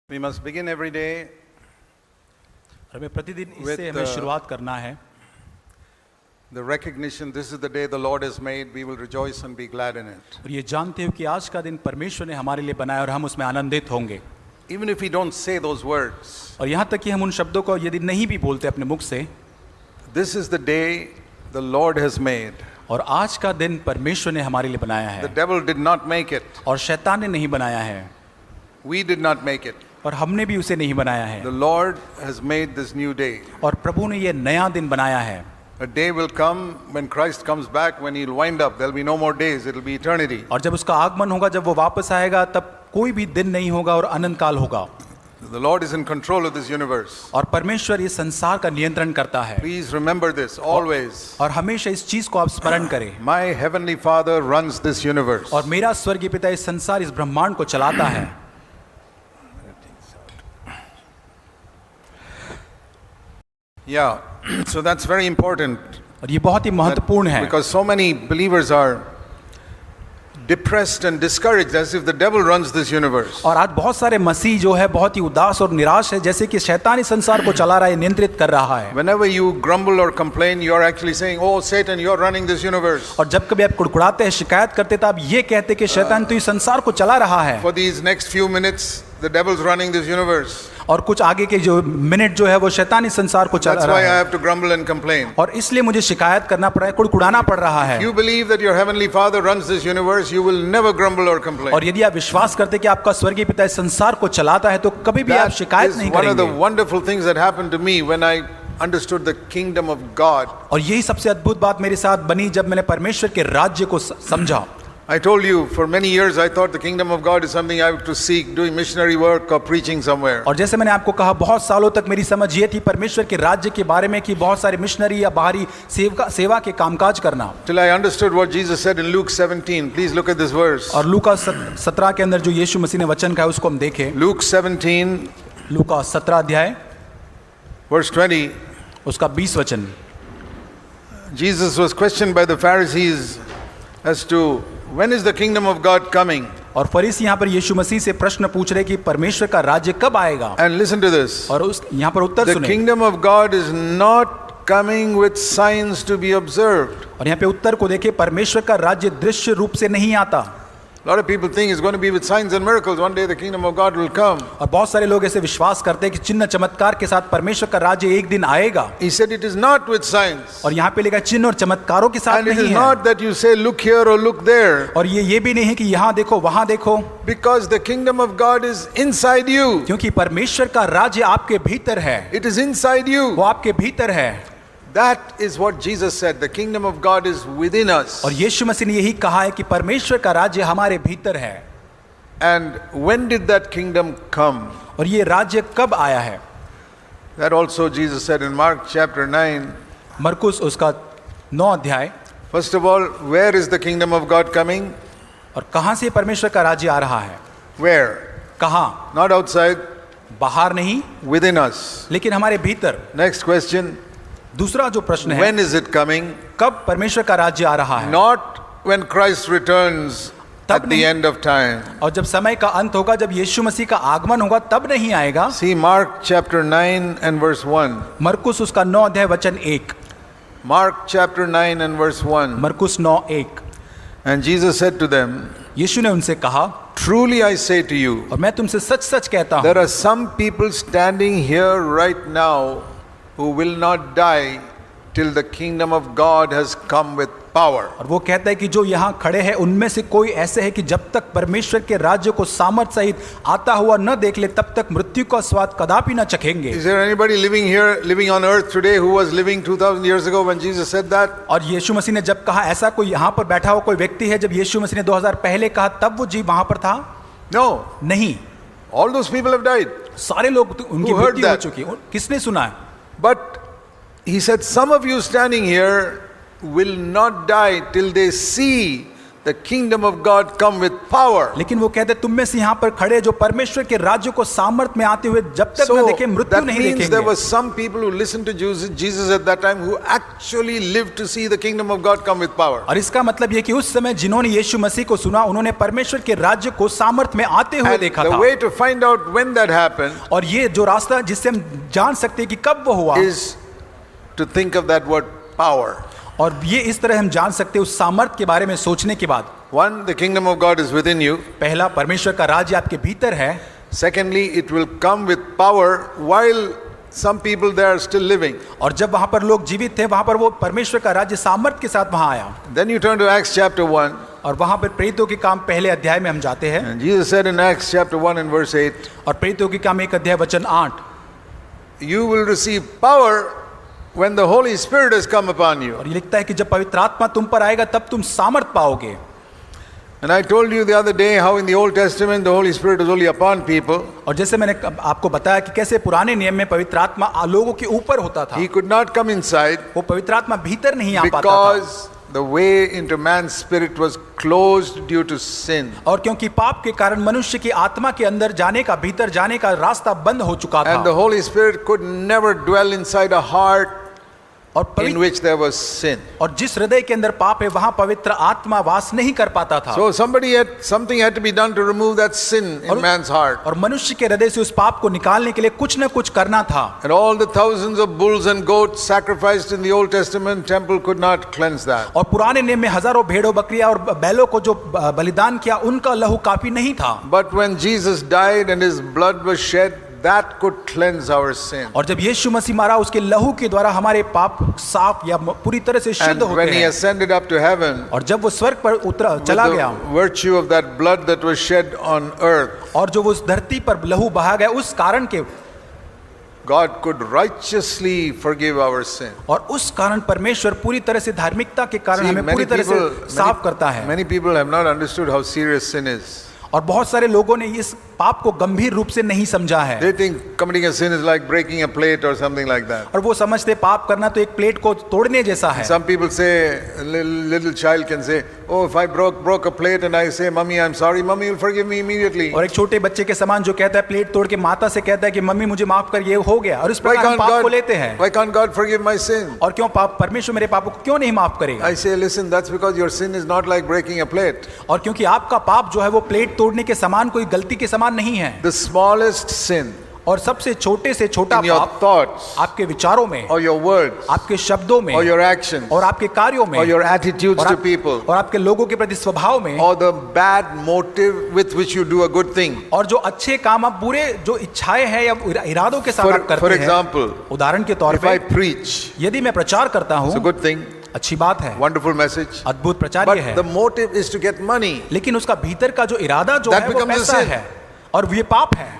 We must begin every day हमें प्रतिदिन इससे with, हमें शुरुआत करना है the recognition this is the day the Lord has made. We will rejoice and be glad in it. और ये जानते हो कि आज का दिन परमेश्वर ने हमारे लिए बनाया और हम उसमें आनंदित होंगे। Even if we don't say those words, और यहाँ तक कि हम उन शब्दों को यदि नहीं भी बोलते अपने मुख से, this is the day the Lord has made. और आज का दिन परमेश्वर ने हमारे लिए बनाया The है devil did not make it. और शैतान ने नहीं बनाया है We did not make it. और हमने भी उसे नहीं बनाया है। The Lord has made this new day. और प्रभु ने ये नया दिन बनाया है। A day will come when Christ comes back, when he'll wind up. There'll be no more days. It'll be eternity. और जब उसका आगमन होगा, जब वो वापस आएगा, तब कोई भी दिन नहीं होगा और अनंत काल होगा। The Lord is in control of this universe. और परमेश्वर इस संसार का नियंत्रण करता है। Please remember this always. और हमेशा इस चीज को आप स्मरण करें। My heavenly Father runs this universe. और मेरा स्वर्गीय पिता इस संसार, इस ब्रह्मांड को चलाता है। Yeah, so that's very important. और ये बहुत ही महत्वपूर्ण है Because so many believers are depressed and discouraged as if the devil runs this universe. और आज बहुत सारे मसीह जो है बहुत ही उदास और निराश है, जैसे कि शैतान इस संसार को चला रहा है, नियंत्रित कर रहा है। Whenever you grumble or complain, you are actually saying, "Oh Satan, you are running this universe." और जब कभी आप कुड़कुड़ाते हैं, शिकायत करते, तो आप ये कहते कि शैतान तो इस संसार को चला रहा है। For these next few minutes, the devil's running this universe. और कुछ आगे के जो मिनट जो है वो शैतान इस संसार को चला That's रहा why I है। have to grumble and complain. और इसलिए मुझे शिकायत करना पड़ रहा है, कुड़कुड़ाना पड़ रहा है। You believe that your heavenly Father runs this universe, you will never grumble or complain. और यदि आप विश्वास करते कि आपका स्वर्गीय पिता इस संसार को चलाता है, तो कभी भी आप That शिकायत is नहीं one of the करेंगे। wonderful things that happened to me when I understood the kingdom of God. और यही सबसे अद्भुत बात मेरे साथ बनी जब मैंने परमेश्वर के राज्य को समझा। I told you, for many years I thought the kingdom of God is something I have to seek, doing missionary work or preaching somewhere. और जैसे मैंने आपको कहा, बहुत सालों तक मेरी समझ ये थी परमेश्वर के राज्य के बारे में कि बहुत सारे मिशनरी या बाहरी सेवा के कामकाज करना। Till I understood what Jesus said in Luke 17. Please look at this verse. और लूका 17 के अंदर जो यीशु मसीह ने वचन कहा, उसको हम देखें। Luke 17, लूका 17 अध्याय verse 20. उसका 20 वचन। Jesus was questioned by the Pharisees as to when is the kingdom of God coming? और फरीसी यहाँ पर यीशु मसीह से प्रश्न पूछ रहे कि परमेश्वर का राज्य कब आएगा। And listen to this. और उस यहाँ पर उत्तर The सुने। kingdom of God is not coming with signs to be observed. और यहाँ पे उत्तर को देखे, परमेश्वर का राज्य दृश्य रूप से नहीं आता। A lot of people think it's going to be with signs and miracles. One day the kingdom of God will come. और बहुत सारे लोग ऐसे विश्वास करते हैं कि चिन्ह चमत्कार के साथ परमेश्वर का राज्य एक दिन आएगा। He said it is not with signs. और यहाँ पे लिखा चिन्ह और चमत्कारों के साथ And it नहीं is है। not that you say look here or look there. और ये भी नहीं है कि यहाँ देखो वहां देखो, Because the kingdom of God is inside you. क्योंकि परमेश्वर का राज्य आपके भीतर है। It is inside you. वो आपके भीतर है। That is what Jesus said. The kingdom of God is within us. और यीशु मसीह ने यही कहा है कि परमेश्वर का राज्य हमारे भीतर है। And when did that kingdom come? और ये राज्य कब आया है? That also Jesus said in Mark chapter 9. मरकुस उसका 9 अध्याय। First of all, where is the kingdom of God coming? और कहां से परमेश्वर का राज्य आ रहा है? Where? कहां? Not outside, बाहर नहीं, within us. लेकिन हमारे भीतर। Next question. दूसरा जो प्रश्न है, When is it coming? कब परमेश्वर का राज्य आ रहा है? Not when Christ returns at the end of time. और जब समय का अंत होगा, जब यीशु मसीह का आगमन होगा, तब नहीं आएगा। See Mark chapter 9 and verse 1. मरकुस उसका 9 अध्याय वचन 1। Mark chapter 9 and verse 1. मरकुस 9:1। And Jesus said to them, यीशु ने उनसे कहा, Truly I say to you, और मैं तुमसे सच सच कहता हूं, there are some people standing here right now who will not die till the kingdom of God has come with power. और वो कहता है कि जो यहाँ खड़े हैं उनमें से कोई ऐसे है कि जब तक परमेश्वर के राज्य को सामर्थ सहित आता हुआ न देख ले, तब तक मृत्यु का स्वाद कदापि न चखेंगे। Is there anybody living here, living on earth today who was living 2000 years ago when Jesus said that? और यीशु मसीह ने जब कहा, ऐसा कोई यहाँ पर बैठा हुआ कोई व्यक्ति है जब यीशु मसीह ने 2000 पहले कहा तब वो जी वहां पर था? No. नहीं, All those people have died. सारे लोग उनकी Who heard मृत्यु हो that? चुकी है। किसने सुना है? But he said, some of you standing here will not die till they see the kingdom of God come with power. लेकिन वो कहते तुम में से यहाँ पर खड़े जो परमेश्वर के राज्य को सामर्थ में आते हुए जब तक न So देखे मृत्यु that नहीं means there देखेंगे। were some people who listened to Jesus at that time who actually lived to see the kingdom of God come with power. और इसका मतलब ये कि उस समय जिन्होंने यीशु मसीह को सुना उन्होंने परमेश्वर के राज्य को सामर्थ में आते हुए And देखा the था। way to find out when that happened और ये जो रास्ता जिससे हम जान सकते हैं कि कब वो हुआ, is to think of that word power. और ये इस तरह हम जान सकते हैं उस सामर्थ के बारे में सोचने के बाद। One, the kingdom of God is within you. पहला, परमेश्वर का राज्य आपके भीतर है। Secondly, it will come with power while some people there are still living. और जब वहां पर लोग जीवित थे वहां पर वो परमेश्वर का राज्य सामर्थ के साथ वहां आया। Then you turn to Acts chapter 1. और वहां पर प्रेरितों के काम पहले अध्याय में हम जाते हैं। And Jesus said in Acts chapter 1 and verse 8, और प्रेरितों के काम 1 अध्याय वचन 8, you will receive power when the Holy Spirit has come upon you. और ये लिखता है कि जब पवित्र आत्मा तुम पर आएगा तब तुम सामर्थ पाओगे। And I told you the other day how in the Old Testament the Holy Spirit was only upon people. और jैसे मैंने आपको बताया कि कैसे पुराने नियम में पवित्र आत्मा लोगों के ऊपर होता था। He could not come inside वो पवित्र आत्मा भीतर नहीं आ पाता था because the way into man's spirit was closed due to sin. और क्योंकि पाप के कारण मनुष्य की आत्मा के अंदर जाने का, भीतर जाने का रास्ता बंद हो चुका था। And the Holy Spirit could never dwell inside a heart और in which there was sin. और जिस हृदय के अंदर पाप है वहां पवित्र आत्मा वास नहीं कर पाता था। So something had to be done to remove that sin in man's heart. और मनुष्य के हृदय से उस पाप को निकालने के लिए कुछ न कुछ करना था। And all the thousands of bulls and goats sacrificed in the Old Testament temple could not cleanse that. और पुराने नियम में हजारों भेड़ों बकरियां और बैलों को जो बलिदान किया उनका लहू काफी नहीं था। But when Jesus died and his blood was shed, that could cleanse our sin. और जब यीशु मसीह मरा उसके लहू के द्वारा हमारे पाप साफ या पूरी तरह से शुद्ध And होते when he हैं। ascended up to heaven, और जब वो स्वर्ग पर उतरा with चला गया the virtue of that blood that was shed on earth, और जो वो उस धरती पर लहू बहा गया उस कारण के, God could righteously forgive our sin. और उस कारण परमेश्वर पूरी तरह से धार्मिकता के कारण हमें पूरी तरह से साफ करता है। many people have not understood how serious sin is. और बहुत सारे लोगों ने इस पाप को गंभीर रूप से नहीं समझा है। They think committing a sin is like breaking a plate or something like that. और वो समझते पाप करना तो एक प्लेट को तोड़ने जैसा है। Some people say, a little child can say, oh, if I broke a plate and I say, Mummy, I'm sorry, Mummy will forgive me immediately. और एक छोटे बच्चे के समान जो कहता है प्लेट तोड़ के माता से कहता है कि मम्मी मुझे माफ कर, ये हो गया। और इस प्रकार हम पाप को लेते हैं। Why can't God forgive my sin? और क्यों परमेश्वर मेरे पापों को क्यों नहीं माफ करेगा? I say, listen, that's because your sin is not like breaking a plate. और क्योंकि आपका पाप जो है वो प्लेट तोड़ने के समान, कोई गलती के समान नहीं है। The smallest sin और सबसे छोटे से छोटा in your पाप thoughts आपके विचारों में, or your words आपके शब्दों में, or your actions और आपके कार्यों में, or your attitudes और to people और आपके लोगों के प्रति स्वभाव में, or the bad motive with which you do a good thing. और जो अच्छे काम आप बुरे जो इच्छाएं हैं या इरादों के साथ आप करते For हैं। example, उदाहरण के तौर if I पे preach, यदि मैं प्रचार करता it's a हूँ, good thing, अच्छी बात है, wonderful message, अद्भुत प्रचार but ये है, the motive is to get money. लेकिन उसका भीतर का जो इरादा जो That है वो becomes a पैसा sin. है और ये पाप है।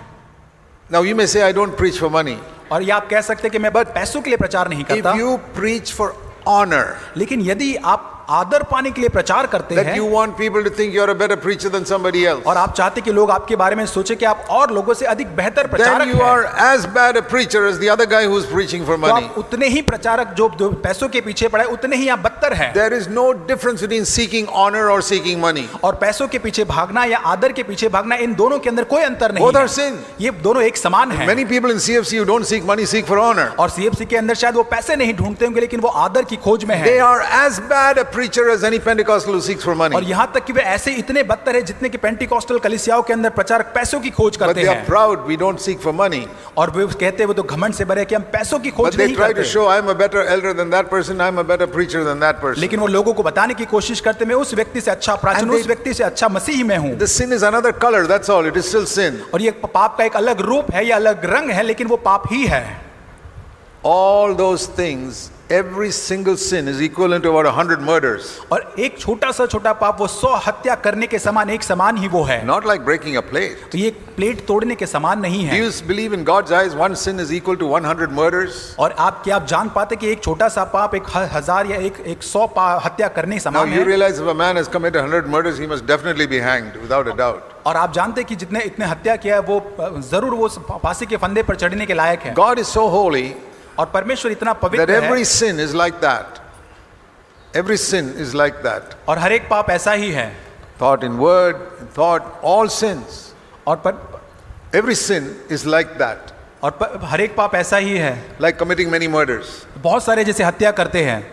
Now you may say, I don't preach for money. और ये आप कह सकते हैं कि मैं पैसों के लिए प्रचार नहीं If करता, you preach for honor, लेकिन यदि आप आदर पाने के लिए प्रचार करते that हैं you want people to think you're a better preacher than somebody else, और आप चाहते कि लोग आपके बारे में सोचे कि आप और लोगों से अधिक बेहतर then प्रचारक you हैं, are as bad a preacher as the other guy who's preaching for तो money. आप उतने ही प्रचारक जो पैसों के पीछे पड़े उतने ही आप बदतर हैं। There is no difference between seeking honor or seeking money. और पैसों के पीछे भागना या आदर के पीछे भागना, इन दोनों के अंदर कोई अंतर नहीं Both है। are sin. ये दोनों एक समान है। Many people in CFC who don't seek money seek for honor. और सीएफसी के अंदर शायद वो पैसे नहीं ढूंढते होंगे, लेकिन वो आदर की खोज में They है। are as bad a preacher as any Pentecostal who seeks for और money. यहाँ तक कि वे ऐसे इतने बदतर है जितने कि पेंटिकॉस्टल कलीसियाओं के अंदर प्रचारक पैसों की खोज But करते they are हैं। proud, we don't seek for money. और वे कहते हैं वो तो घमंड से भरे कि हम पैसों की But खोज they नहीं try to करते, show I'm a better elder than that person, I'm a better preacher than that person. लेकिन वो लोगों को बताने की कोशिश करते मैं उस व्यक्ति से अच्छा प्राचीन, And they- उस व्यक्ति से अच्छा मसीही में हूँ। The sin is another color, that's all. It is still sin. और ये पाप का एक अलग रूप है या अलग रंग है, लेकिन वो पाप ही है। All those things, every single sin is equivalent to about 100 murders. और एक छोटा सा छोटा पाप वो 100 हत्या करने के समान, एक समान ही वो है। Not like breaking a plate. तो ये प्लेट तोड़ने के समान नहीं Do है। you believe in God's eyes one sin is equal to 100 murders? और आप जान पाते कि एक छोटा सा पाप एक हजार या एक 100 हत्या करने Now समान you है। realize if a man has committed 100 murders, he must definitely be hanged, without a doubt. और आप जानते कि जितने इतने हत्या किया है वो जरूर वो फांसी के फंदे पर चढ़ने के लायक है। God is so holy और परमेश्वर इतना that पवित्र है every sin is like that. Every sin is like that. और हर एक पाप ऐसा ही है। Thought in word, in thought, all sins. और Every sin is like that. हर एक पाप ऐसा ही है, Like committing many murders. बहुत सारे जैसे हत्या करते हैं।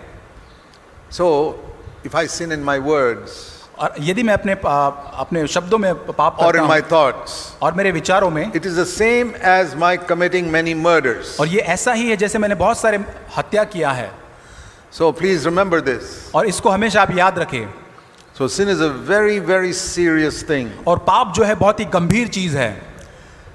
So, if I sin in my words और यदि मैं अपने शब्दों में पाप or करता in my हूँ thoughts, और मेरे विचारों में, it is the same as my committing many murders. और ये ऐसा ही है जैसे मैंने बहुत सारे हत्या किया है। So please remember this. और इसको हमेशा आप याद रखें। So sin is a very, very serious thing. और पाप जो है बहुत ही गंभीर चीज है।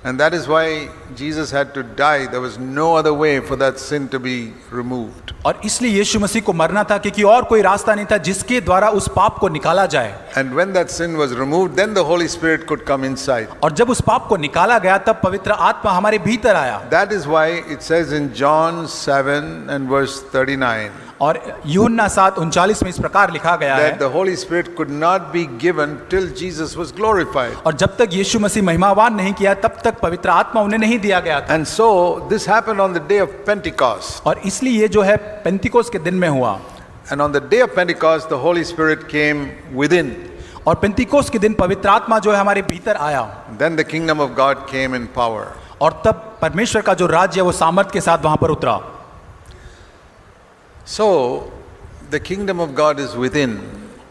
And that is why Jesus had to die. There was no other way for that sin to be removed. और इसलिए यीशु मसीह को मरना था, क्योंकि और कोई रास्ता नहीं था जिसके द्वारा उस पाप को निकाला जाए। And when that sin was removed, then the Holy Spirit could come inside. और जब उस पाप को निकाला गया तब पवित्र आत्मा हमारे भीतर आया। That is why it says in John 7 and verse 39 और यूहन्ना 7:39 में इस प्रकार लिखा गया है, that the Holy Spirit could not be given till Jesus was glorified. और जब तक यीशु मसीह महिमावान नहीं किया तब तक पवित्र आत्मा उन्हें नहीं दिया गया था। And so this happened on the day of Pentecost. और इसलिए ये जो है पेंतिकोस के दिन में हुआ। And on the day of Pentecost, the Holy Spirit came within. और पेंतिकोस के दिन पवित्र आत्मा जो है हमारे भीतर आया। Then the kingdom of God came in power. और तब परमेश्वर का जो राज्य है वो सामर्थ के साथ वहां पर उतरा। So the kingdom of God is within.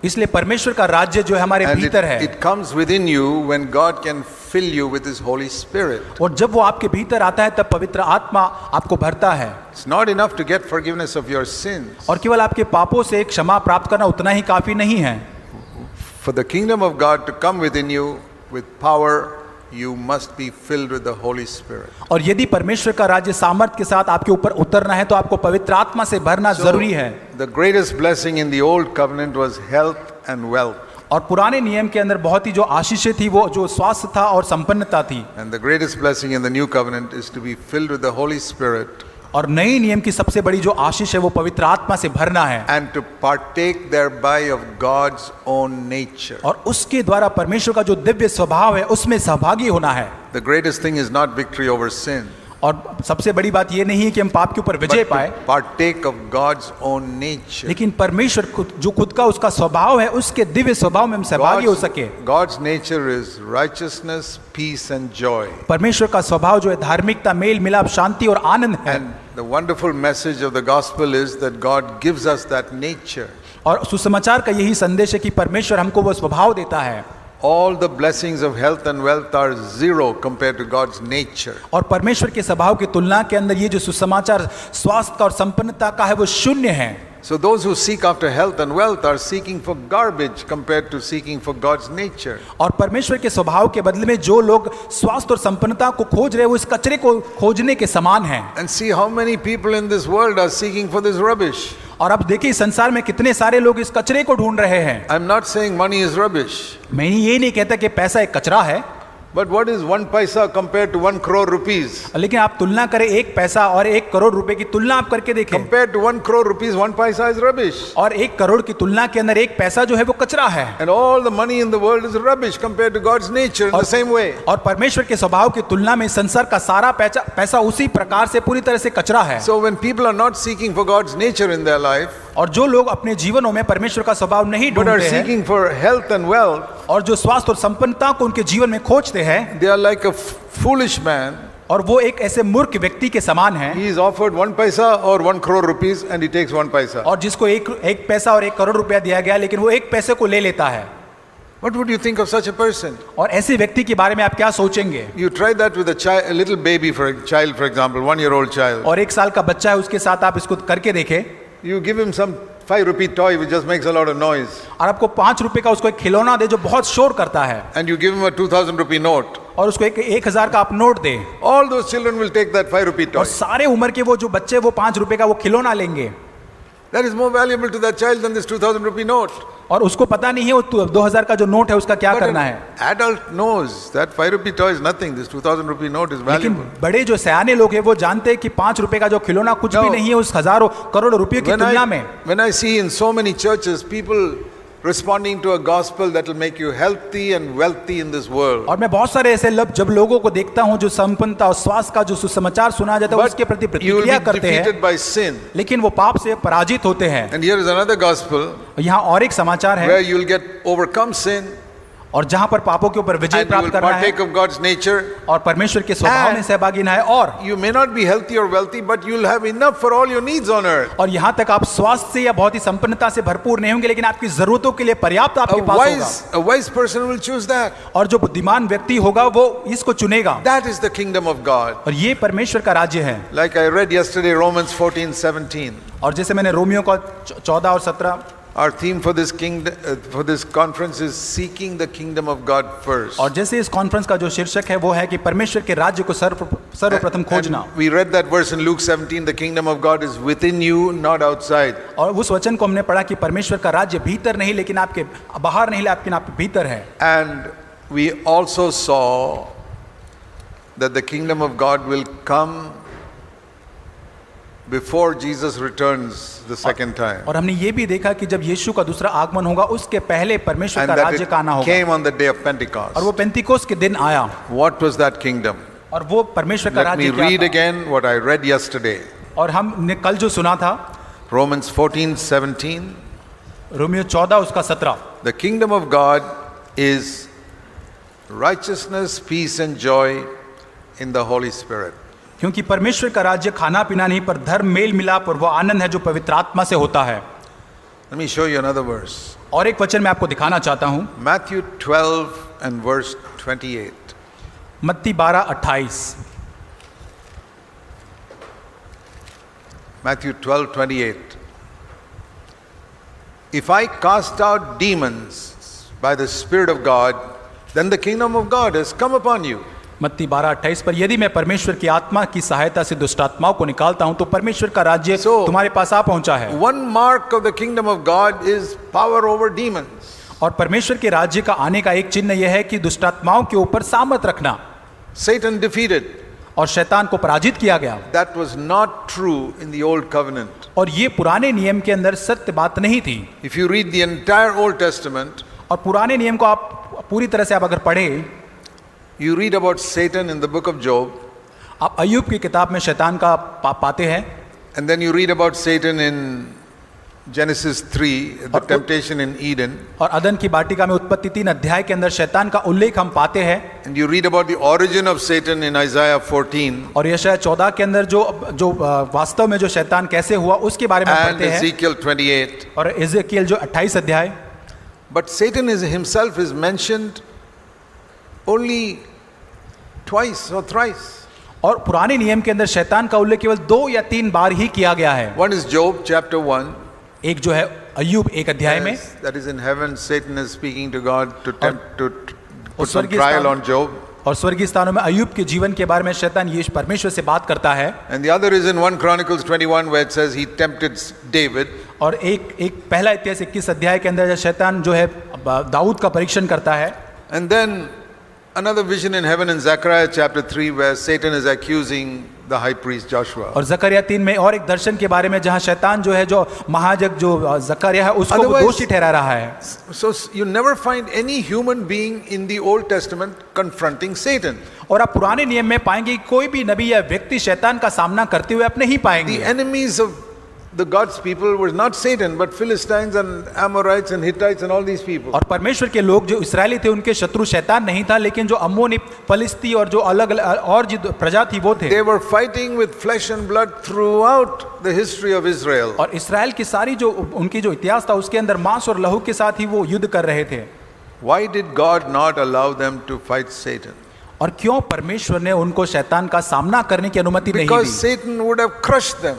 इसलिए परमेश्वर का राज्य जो है हमारे And भीतर है। it comes within you when God can fill you with His Holy Spirit. और जब वो आपके भीतर आता है तब पवित्र आत्मा आपको भरता है। It's not enough to get forgiveness of your sins. और केवल आपके पापों से क्षमा प्राप्त करना उतना ही काफी नहीं है। For the kingdom of God to come within you with power, you must be filled with the Holy Spirit. और यदि परमेश्वर का राज्य सामर्थ के साथ आपके ऊपर उतरना है तो आपको पवित्र आत्मा से भरना जरूरी है। The greatest blessing in the old covenant was health and wealth. और पुराने नियम के अंदर बहुत ही जो आशीषें थी वो जो स्वास्थ्य था और संपन्नता थी। And the greatest blessing in the new covenant is to be filled with the Holy Spirit. और नए नियम की सबसे बड़ी जो आशीष है वो पवित्र आत्मा से भरना है। And to partake thereby of God's own nature. और उसके द्वारा परमेश्वर का जो दिव्य स्वभाव है उसमें सहभागी होना है। The greatest thing is not victory over sin, और सबसे बड़ी बात ये नहीं है कि हम पाप के ऊपर विजय but पाए, to partake of God's own nature. लेकिन परमेश्वर जो खुद का उसका स्वभाव है उसके दिव्य स्वभाव में हम सहभागी हो सके। God's nature is righteousness, peace and joy. परमेश्वर का स्वभाव जो है धार्मिकता, मेल मिलाप, शांति और आनंद है। And the wonderful message of the gospel is that God gives us that nature. और सुसमाचार का यही संदेश है कि परमेश्वर हमको वो स्वभाव देता है। All the blessings of health and wealth are zero compared to God's nature. और परमेश्वर के स्वभाव की तुलना के अंदर ये जो सुसमाचार स्वास्थ्य का और संपन्नता का है वो शून्य है। So those who seek after health and wealth are seeking for garbage compared to seeking for God's nature. और परमेश्वर के स्वभाव के बदले में जो लोग स्वास्थ्य और संपन्नता को खोज रहे हैं वो इस कचरे को खोजने के समान हैं। And see how many people in this world are seeking for this rubbish. और अब देखिए संसार में कितने सारे लोग इस कचरे को ढूंढ रहे हैं। I'm not saying money is rubbish. मैं ये नहीं कहता कि पैसा एक कचरा है, But what is 1 paisa compared to 1 crore rupees? लेकिन आप तुलना करें एक पैसा और 1 करोड़ रुपए की तुलना आप करके देखें। Compared to 1 crore rupees, 1 paisa is rubbish. और 1 करोड़ की तुलना के अंदर एक पैसा जो है वो कचरा है। And all the money in the world is rubbish compared to God's nature in the same way. और परमेश्वर के स्वभाव की तुलना में संसार का सारा पैसा उसी प्रकार से पूरी तरह से कचरा है। So when people are not seeking for God's nature in their life, और जो लोग अपने जीवनों में परमेश्वर का स्वभाव नहीं but are ढूंढते हैं seeking for health and wealth, और जो स्वास्थ्य और संपन्नता को उनके जीवन में खोजते हैं, they are like a foolish man. और वो एक ऐसे मूर्ख व्यक्ति के समान हैं, He is offered 1 paisa or 1 crore rupees and he takes 1 paisa. और जिसको एक पैसा और 1 करोड़ रुपया दिया गया लेकिन वो 1 पैसे को ले लेता है। What would you think of such a person? और ऐसे व्यक्ति के बारे में आप क्या सोचेंगे? You try that with a little baby, for example, 1-year-old child. और 1 साल का बच्चा है उसके साथ आप इसको करके देखें, You give him some 5 rupee toy which just makes a lot of noise. और आपको 5 रुपए का उसको एक खिलौना दे जो बहुत शोर करता है, And you give him a 2000 rupee note. और उसको 1,000 का आप note they, All those children will take that 5 rupee toy. और सारे उम्र के वो जो बच्चे वो 5 रुपए का वो खिलौना लेंगे, That is more valuable to that child than this 2000 rupee note. और उसको पता नहीं है वो 2000 का जो नोट है उसका क्या But करना an है। adult knows that 5 rupee toy is nothing. This 2000 rupee note is लेकिन valuable. बड़े जो सयाने लोग हैं वो जानते हैं कि 5 रुपए का जो खिलौना कुछ भी No. नहीं है उस हजारों करोड़ों रुपयों की तुलना में। When I see in so many churches people responding to a gospel that will make you healthy and wealthy in this world. और मैं बहुत सारे ऐसे जब लोगों को देखता हूं जो संपन्नता और स्वास्थ्य का जो सुसमाचार सुना जाता है But उसके प्रति you will प्रतिक्रिया be करते हैं, defeated by sin. लेकिन वो पाप से पराजित होते हैं। And here is another gospel यहाँ और एक समाचार है, where you will get overcome sin और जहां पर पापों के ऊपर विजय and you प्राप्त will करना है partake of God's nature. और परमेश्वर के स्वभाव में And सहभागी ना है, और You may not be healthy or wealthy, but you will have enough for all your needs on earth. और यहाँ तक आप स्वास्थ्य से या बहुत ही संपन्नता से भरपूर नहीं होंगे, लेकिन आपकी जरूरतों के लिए पर्याप्त आपके पास होगा। A wise person will choose that. और जो बुद्धिमान व्यक्ति होगा वो इसको चुनेगा, That is the kingdom of God. और ये परमेश्वर का राज्य है। Like I read yesterday, Romans 14:17. और जैसे मैंने रोमियो का 14 और 17, Our theme for this conference is seeking the kingdom of God first. और जैसे इस कॉन्फ्रेंस का जो शीर्षक है वो है कि परमेश्वर के राज्य को सर्वप्रथम खोजना। And we read that verse in Luke 17, the kingdom of God is within you, not outside. और उस वचन को हमने पढ़ा कि परमेश्वर का राज्य भीतर नहीं, लेकिन आपके बाहर नहीं, लेकिन आपके भीतर है। And we also saw that the kingdom of God will come before Jesus returns the second time. और हमने ये भी देखा कि जब यीशु का दूसरा आगमन होगा उसके पहले परमेश्वर And का that राज्य it का आना होगा। came on the day of Pentecost. और वो पेंतिकोस्त के दिन आया, What was that kingdom? और वो परमेश्वर का Let me राज्य क्या read था? again what I read yesterday. और हमने कल जो सुना था Romans 14:17. रोमियो 14 उसका 17, The kingdom of God is righteousness, peace and joy in the Holy Spirit. क्योंकि परमेश्वर का राज्य खाना पीना नहीं पर धर्म, मेल मिलाप और वो आनंद है जो पवित्र आत्मा से होता है। Let me show you another verse. और एक वचन मैं आपको दिखाना चाहता हूं, Matthew 12 and verse 28. मत्ती 12:28। Matthew 12:28. If I cast out demons by the Spirit of God, then the kingdom of God has come upon you. मत्ती 12:28 पर यदि मैं परमेश्वर की आत्मा की सहायता से दुष्ट आत्माओं को निकालता हूं तो परमेश्वर का राज्य तुम्हारे पास आ पहुंचा है। One mark of the kingdom of God is power over demons. और परमेश्वर के राज्य का आने का एक चिन्ह यह है कि दुष्ट आत्माओं के ऊपर सामर्थ रखना। Satan defeated. और शैतान को पराजित किया गया। That was not true in the old covenant. और ये पुराने नियम के अंदर सत्य बात नहीं थी। If you read the entire Old Testament, और पुराने नियम को आप पूरी तरह से आप अगर पढ़ें, you read about Satan in the book of Job, आप अय्यूब की किताब में शैतान का पाते हैं, and then you read about Satan in Genesis 3, the temptation in Eden, और अदन की वाटिका में उत्पत्ति 3 अध्याय के अंदर शैतान का उल्लेख हम पाते हैं, and you read about the origin of Satan in Isaiah 14, और यशायाह 14 के अंदर जो वास्तव में जो शैतान कैसे हुआ उसके बारे में and पढ़ते हैं, Ezekiel 28. और एजेकियल जो 28 अध्याय। But Satan himself is mentioned only twice or thrice. और पुराने नियम के अंदर शैतान का उल्लेख केवल 2 या 3 बार ही किया गया है। One is Job chapter 1. एक जो है अय्यूब 1 अध्याय में, That is in heaven, Satan is speaking to God to tempt, to put some स्वर्गीय trial स्थान- on Job. और स्वर्गीय स्थानों में अय्यूब के जीवन के बारे में शैतान यीशु परमेश्वर से बात करता है। And the other is in 1 Chronicles 21 where it says he tempted David. और एक पहला इतिहास 21 अध्याय के अंदर शैतान जो है दाऊद का परीक्षण करता है। And then another vision in heaven in Zechariah chapter 3 where Satan is accusing the high priest Joshua. और जकरिया 3 में और एक दर्शन के बारे में जहां शैतान जो है जो महायाजक जो जकरिया है उसको वो Otherwise- दोषी ठहरा रहा है। So you never find any human being in the Old Testament confronting Satan. और आप पुराने नियम में पाएंगे कि कोई भी नबी या व्यक्ति शैतान का सामना करते हुए आप नहीं The पाएंगे। enemies of the God's people were not Satan but Philistines and Amorites and Hittites and all these people. और परमेश्वर के लोग जो इस्राएली थे उनके शत्रु शैतान नहीं था, लेकिन जो अम्मोनी, फलिस्ती और जो अलग अलग और जो प्रजा थी वो थे। They were fighting with flesh and blood throughout the history of Israel. और इस्राएल की सारी जो उनकी जो इतिहास था उसके अंदर मांस और लहू के साथ ही वो युद्ध कर रहे थे। Why did God not allow them to fight Satan? और क्यों परमेश्वर ने उनको शैतान का सामना करने की अनुमति नहीं Because the? Satan would have crushed them.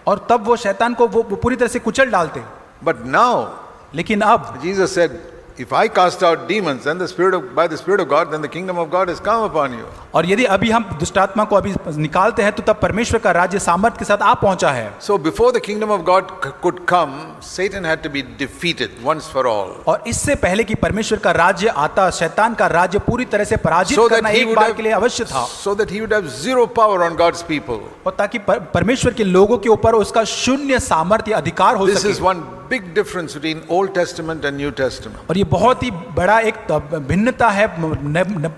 और तब वो शैतान को वो पूरी तरह से कुचल डालते। But now, लेकिन अब Jesus said, if I cast out demons, then by the Spirit of God, then the kingdom of God has come upon you. और यदि अभी हम दुष्टात्मा को अभी निकालते हैं तो तब परमेश्वर का राज्य सामर्थ के साथ आ पहुंचा है। So before the kingdom of God could come, Satan had to be defeated once for all. और इससे पहले कि परमेश्वर का राज्य आता, शैतान का राज्य पूरी तरह से पराजित So that करना he एक would बार have, के लिए अवश्य था। so that he would have zero power on God's people. और ताकि परमेश्वर के लोगों के ऊपर उसका शून्य सामर्थ्य अधिकार हो This is सके। one big difference between Old Testament and New Testament. और ये बहुत ही बड़ा एक भिन्नता है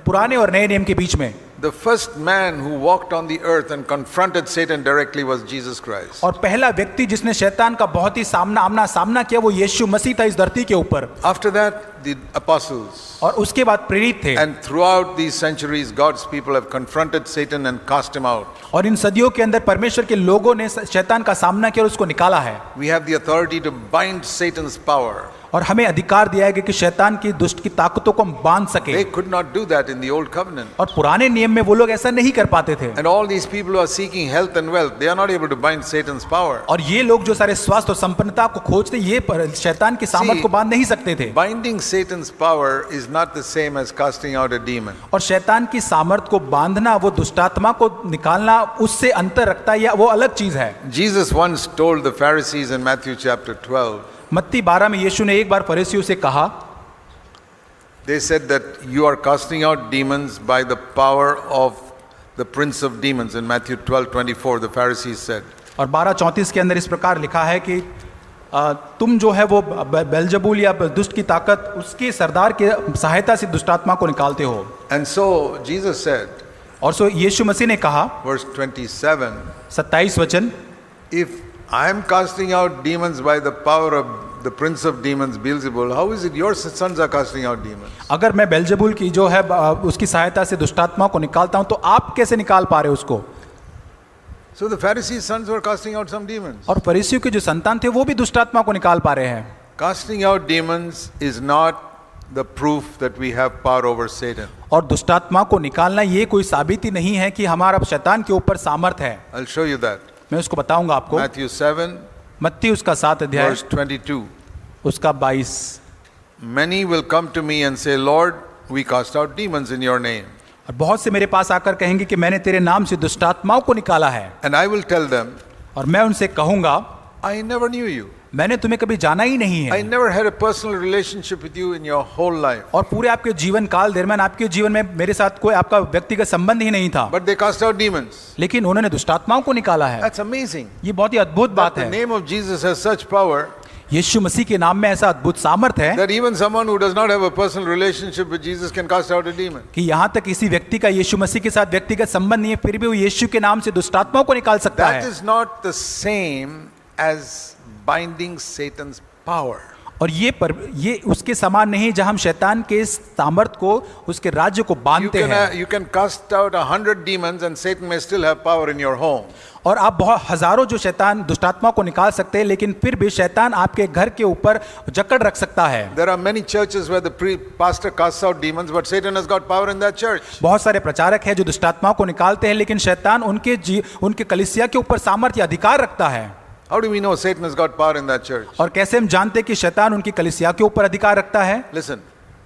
पुराने और नए नियम के बीच में। The first man who walked on the earth and confronted Satan directly was Jesus Christ. और पहला व्यक्ति जिसने शैतान का बहुत ही आमना सामना किया वो यीशु मसीह था इस धरती के ऊपर। After that, the apostles. और उसके बाद प्रेरित थे। And throughout these centuries, God's people have confronted Satan and cast him out. और इन सदियों के अंदर परमेश्वर के लोगों ने शैतान का सामना किया और उसको निकाला है। We have the authority to bind Satan's power. और हमें अधिकार दिया है कि शैतान की दुष्ट की ताकतों को हम बांध सके। They could not do that in the old covenant. और पुराने नियम में वो लोग ऐसा नहीं कर पाते थे। And all these people who are seeking health and wealth, they are not able to bind Satan's power. और ये लोग जो सारे स्वास्थ्य और संपन्नता को खोजते ये शैतान की सामर्थ को बांध नहीं सकते थे। Binding Satan's power is not the same as casting out a demon. और शैतान की सामर्थ को बांधना वो दुष्टात्मा को निकालना उससे अंतर रखता है या वो अलग चीज है। Jesus once told the Pharisees in Matthew chapter 12. मत्ती 12 में यीशु ने एक बार फरीसियों से कहा, They said that you are casting out demons by the power of the prince of demons. In Matthew 12:24, the Pharisees said. और 12:34 के अंदर इस प्रकार लिखा है कि तुम जो है वो बेल्जबूल या दुष्ट की ताकत उसके सरदार के सहायता से दुष्टात्मा को निकालते हो। And so Jesus said, और सो यीशु मसीह ने कहा, verse 27, 27 वचन, if I am casting out demons by the power of the prince of demons, Beelzebul, how is it your sons are casting out demons? अगर मैं बेल्जबूल की जो है उसकी सहायता से दुष्टात्मा को निकालता हूं तो आप कैसे निकाल पा रहे हो उसको? So the Pharisees' sons were casting out some demons. और फरीसियों के जो संतान थे वो भी दुष्टात्मा को निकाल पा रहे हैं। Casting out demons is not the proof that we have power over Satan. और दुष्टात्मा को निकालना ये कोई साबिती नहीं है कि हमारा शैतान के ऊपर सामर्थ है। I'll show you that. मैं उसको बताऊंगा आपको। Matthew 7, मत्ती उसका 7 अध्याय verse 22. उसका 22। Many will come to me and say, Lord, we cast out demons in your name. और बहुत से मेरे पास आकर कहेंगे कि मैंने तेरे नाम से दुष्टात्माओं को निकाला है। And I will tell them, और मैं उनसे कहूंगा, I never knew you. मैंने तुम्हें कभी जाना ही नहीं I है। never had a personal relationship with you in your whole life. और पूरे आपके जीवन काल दरमियान आपके जीवन में मेरे साथ कोई आपका व्यक्तिगत संबंध ही नहीं था। But they cast out demons. लेकिन उन्होंने दुष्टात्माओं को निकाला है। That's amazing. ये बहुत ही अद्भुत बात The है। name of Jesus has such power यीशु मसीह के नाम में ऐसा अद्भुत सामर्थ है that even someone who does not have a personal relationship with Jesus can cast out a demon. कि यहाँ तक किसी व्यक्ति का यीशु मसीह के साथ व्यक्तिगत संबंध नहीं है फिर भी वो यीशु के नाम से दुष्टात्माओं को निकाल सकता That है। is not the same as binding Satan's power. और ये उसके समान नहीं जहां हम शैतान के सामर्थ को उसके राज्य को बांधते हैं। You can cast out 100 demons and Satan may still have power in your home. और आप बहुत हजारों जो शैतान दुष्टात्मा को निकाल सकते हैं लेकिन फिर भी शैतान आपके घर के ऊपर जकड़ रख सकता है। There are many churches where the pastor casts out demons, but Satan has got power in that church. बहुत सारे प्रचारक हैं जो दुष्टात्माओं को निकालते हैं लेकिन शैतान उनके कलीसिया के ऊपर सामर्थ्य अधिकार रखता है। How do we know Satan has got power in that church? और कैसे हम जानते हैं कि शैतान उनकी कलीसिया के ऊपर अधिकार रखता है? Listen.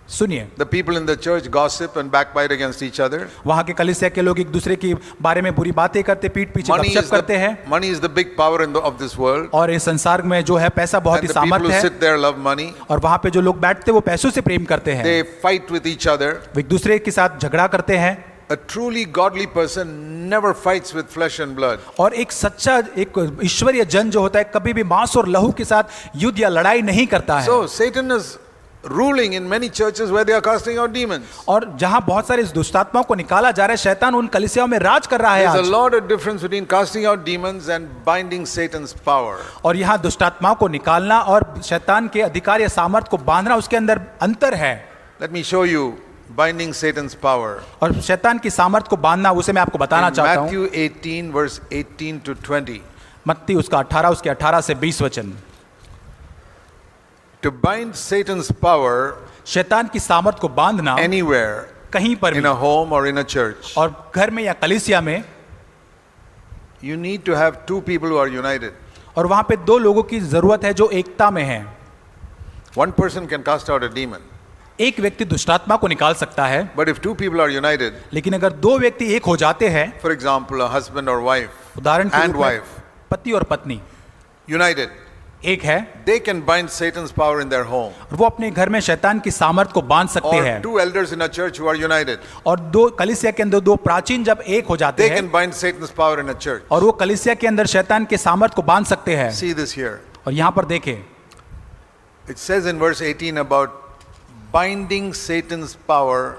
सुनिए, The people in the church gossip and backbite against each other. वहां के कलीसिया के लोग एक दूसरे के बारे में बुरी बातें करते, पीठ पीछे गपशप करते हैं। Money is the big power of this world. और इस संसार में जो है पैसा बहुत ही And the people सामर्थ्य who है। sit there love money. और वहां पे जो लोग बैठते हैं वो पैसों से प्रेम करते हैं। They fight with each other. वो एक दूसरे के साथ झगड़ा करते हैं। A truly godly person never fights with flesh and blood. और एक सच्चा एक ईश्वरीय जन जो होता है कभी भी मांस और लहू के साथ युद्ध या लड़ाई नहीं करता है। So Satan is ruling in many churches where they are casting out demons. और जहां बहुत सारे दुष्टात्माओं को निकाला जा रहा है शैतान उन कलीसियाओं में राज कर रहा है There's आज। a lot of difference between casting out demons and binding Satan's power. और यहाँ दुष्टात्माओं को निकालना और शैतान के अधिकार या सामर्थ को बांधना उसके अंदर अंतर है। Let me show you binding Satan's power. और शैतान की सामर्थ को बांधना उसे मैं आपको बताना In चाहता हूँ। Matthew 18 verse 18 to 20. मत्ती उसका 18 उसके 18 से 20 वचन। To bind Satan's power शैतान की सामर्थ को बांधना anywhere, कहीं पर in भी a home or in a church, और घर में या कलीसिया में, you need to have two people who are united. और वहां पे दो लोगों की जरूरत है जो एकता में है। One person can cast out a demon, एक व्यक्ति दुष्टात्मा को निकाल सकता है but if two people are united, लेकिन अगर दो व्यक्ति एक हो जाते हैं, for example, a husband or wife उदाहरण के and रूप में wife, पति और पत्नी united, एक है, they can bind Satan's power in their home. और वो अपने घर में शैतान की सामर्थ को बांध सकते Or हैं। two elders in a church who are united, और दो कलीसिया के अंदर दो प्राचीन जब एक हो जाते they हैं can bind Satan's power in a church. और वो कलीसिया के अंदर शैतान के सामर्थ को बांध सकते हैं। See this here. और यहाँ पर देखें, It says in verse 18 about binding Satan's power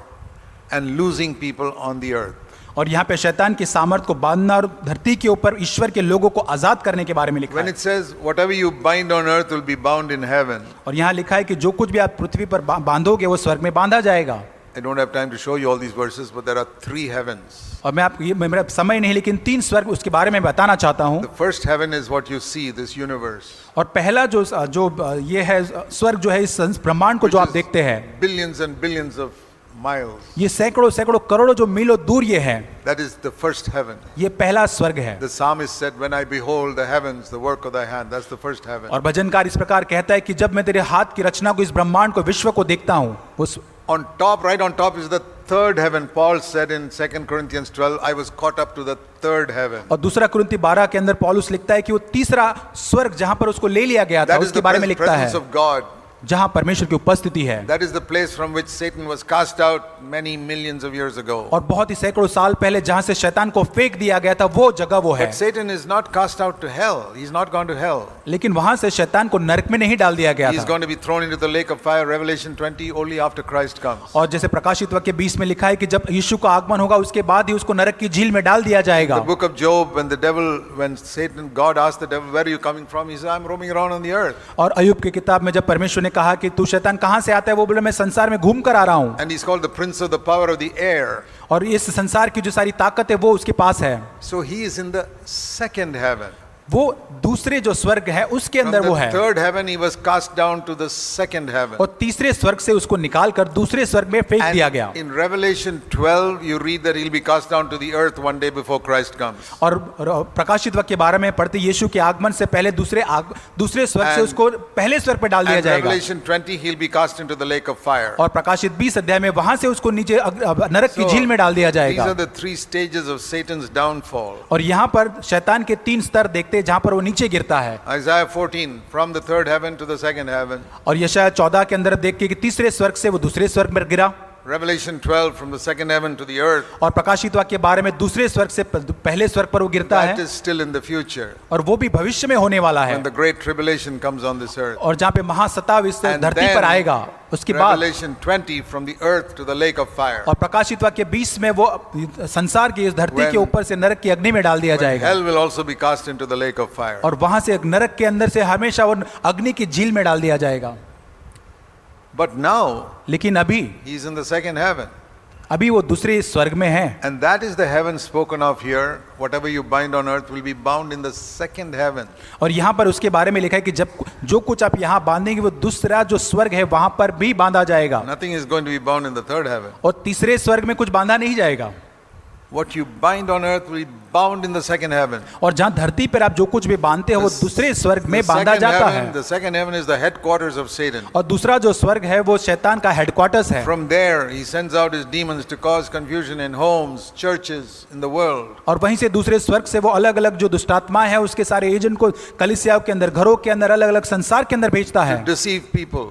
and losing people on the earth. और यहाँ पे शैतान की सामर्थ को बांधना और धरती के ऊपर ईश्वर के लोगों को आजाद करने के बारे में लिखा When है। it says, whatever you bind on earth will be bound in heaven, और यहाँ लिखा है कि जो कुछ भी आप पृथ्वी पर बांधोगे वो स्वर्ग में बांधा जाएगा। I don't have time to show you all these verses, but there are 3 heavens. और मैं आपको ये मेरा समय नहीं, लेकिन 3 स्वर्ग उसके बारे में बताना चाहता हूँ। The first heaven is what you see, this universe. और पहला जो ये है स्वर्ग जो है इस ब्रह्मांड को जो आप देखते हैं, Billions and billions of miles. ये सैकड़ों सैकड़ों करोड़ों जो मीलों दूर ये है, That is the first heaven. ये पहला स्वर्ग है। The psalmist said, when I behold the heavens, the work of thy hand, that's the first heaven. और भजनकार इस प्रकार कहता है कि जब मैं तेरे हाथ की रचना को, इस ब्रह्मांड को, विश्व को देखता हूँ, उस On top, right on top is the third heaven. Paul said in 2 Corinthians 12, I was caught up to the third heaven. और दूसरा कुरिन्थी 12 के अंदर पौलुस लिखता है कि वो तीसरा स्वर्ग जहां पर उसको ले लिया गया था, That is उसके the बारे में लिखता है, presence of God. जहां परमेश्वर की उपस्थिति है। That is the place from which Satan was cast out many millions of years ago. और बहुत ही सैकड़ों साल पहले जहां से शैतान को फेंक दिया गया था, वो जगह वो है। But Satan is not cast out to hell. He's not gone to hell. लेकिन वहां से शैतान को नरक में नहीं डाल दिया गया He's था। going to be thrown into the lake of fire, Revelation 20, only after Christ comes. और जैसे प्रकाशित वाक्य 20 में लिखा है कि जब यीशु का आगमन होगा उसके बाद ही उसको नरक की झील में डाल दिया जाएगा। The book of Job, when Satan, God asked the devil, where are you coming from? He said, I'm roaming around on the earth. और अय्यूब की किताब में जब परमेश्वर ने कहा कि तू शैतान कहां से आता है, वो बोला मैं संसार में घूम कर आ रहा हूं। And he's called the prince of the power of the air. और इस संसार की जो सारी ताकत है वो उसके पास है। So he is in the second heaven. वो दूसरे जो स्वर्ग है उसके From अंदर वो the है। third heaven, he was cast down to the second heaven. और तीसरे स्वर्ग से उसको निकालकर दूसरे स्वर्ग में फेंक दिया गया। And in Revelation 12, you read that he'll be cast down to the earth one day before Christ comes. और प्रकाशित वाक्य के बारे में पढ़ते यीशु के आगमन से पहले दूसरे स्वर्ग से And- उसको पहले स्वर्ग पे डाल दिया And जाएगा। Revelation 20, he'll be cast into the lake of fire. और प्रकाशित 20 अध्याय में वहां से उसको नीचे नरक की So, झील में डाल दिया these जाएगा। are the 3 stages of Satan's downfall. और यहाँ पर शैतान के 3 स्तर देखते हैं जहां पर वो नीचे गिरता है। Isaiah 14, from the third heaven to the second heaven. और यशायाह 14 के अंदर देख के कि तीसरे स्वर्ग से वो दूसरे स्वर्ग में गिरा। Revelation 12, from the second heaven to the earth. और प्रकाशित वाक्य के बारे में दूसरे स्वर्ग से पहले स्वर्ग पर वो गिरता That है, is still in the future, और वो भी भविष्य में होने वाला है। when the great tribulation comes on this earth. और जहाँ पे महासताव इस And धरती then पर आएगा, उसके बाद Revelation 20, from the earth to the lake of fire. और प्रकाशित वाक्य 20 में वो संसार की इस धरती When- के ऊपर से नरक की अग्नि में डाल दिया When जाएगा। hell will also be cast into the lake of fire. और वहां से नरक के अंदर से हमेशा वो अग्नि की झील में डाल दिया जाएगा। But now, लेकिन he is in the second heaven. अभी वो दूसरे स्वर्ग में है। And that is the heaven spoken of here. Whatever you bind on earth will be bound in the second heaven. और यहाँ पर उसके बारे में लिखा है कि जब जो कुछ आप यहाँ बांधेंगे वो दूसरा जो स्वर्ग है वहां पर भी बांधा जाएगा, Nothing is going to be bound in the third heaven. और तीसरे स्वर्ग में कुछ बांधा नहीं जाएगा। What you bind on earth will be bound in the second heaven. और जहाँ धरती पर आप जो कुछ भी बांधते हो वो दूसरे स्वर्ग में बांधा जाता है। The second heaven is the headquarters of Satan. और दूसरा जो स्वर्ग है वो शैतान का हेडक्वार्टर्स है। From there, he sends out his demons to cause confusion in homes, churches, in the world. और वहीं से दूसरे स्वर्ग से वो अलग अलग जो दुष्टात्माएं हैं उसके सारे एजेंट को कलीसियाओं के अंदर, घरों के अंदर, अलग अलग संसार के अंदर भेजता है, To deceive people.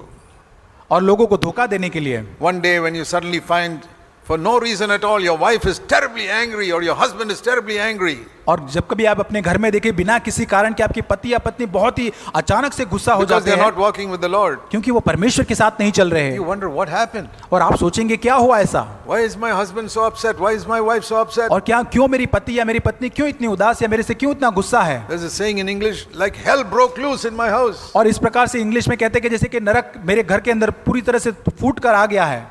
और लोगों को धोखा देने के लिए। One day when you suddenly find, for no reason at all, your wife is terribly angry or your husband is terribly angry. और जब कभी आप अपने घर में देखें बिना किसी कारण के आपकी पति या पत्नी बहुत ही अचानक से गुस्सा हो Because जाते they're हैं, not walking with the Lord. क्योंकि वो परमेश्वर के साथ नहीं चल रहे You हैं। wonder what happened. और आप सोचेंगे क्या हुआ ऐसा, Why is my husband so upset? Why is my wife so upset? और क्यों मेरी पति या मेरी पत्नी क्यों इतनी उदास या मेरे से क्यों इतना गुस्सा है। There's a saying in English, like hell broke loose in my house. और इस प्रकार से इंग्लिश में कहते हैं कि जैसे कि नरक मेरे घर के अंदर पूरी तरह से फूट कर आ गया है।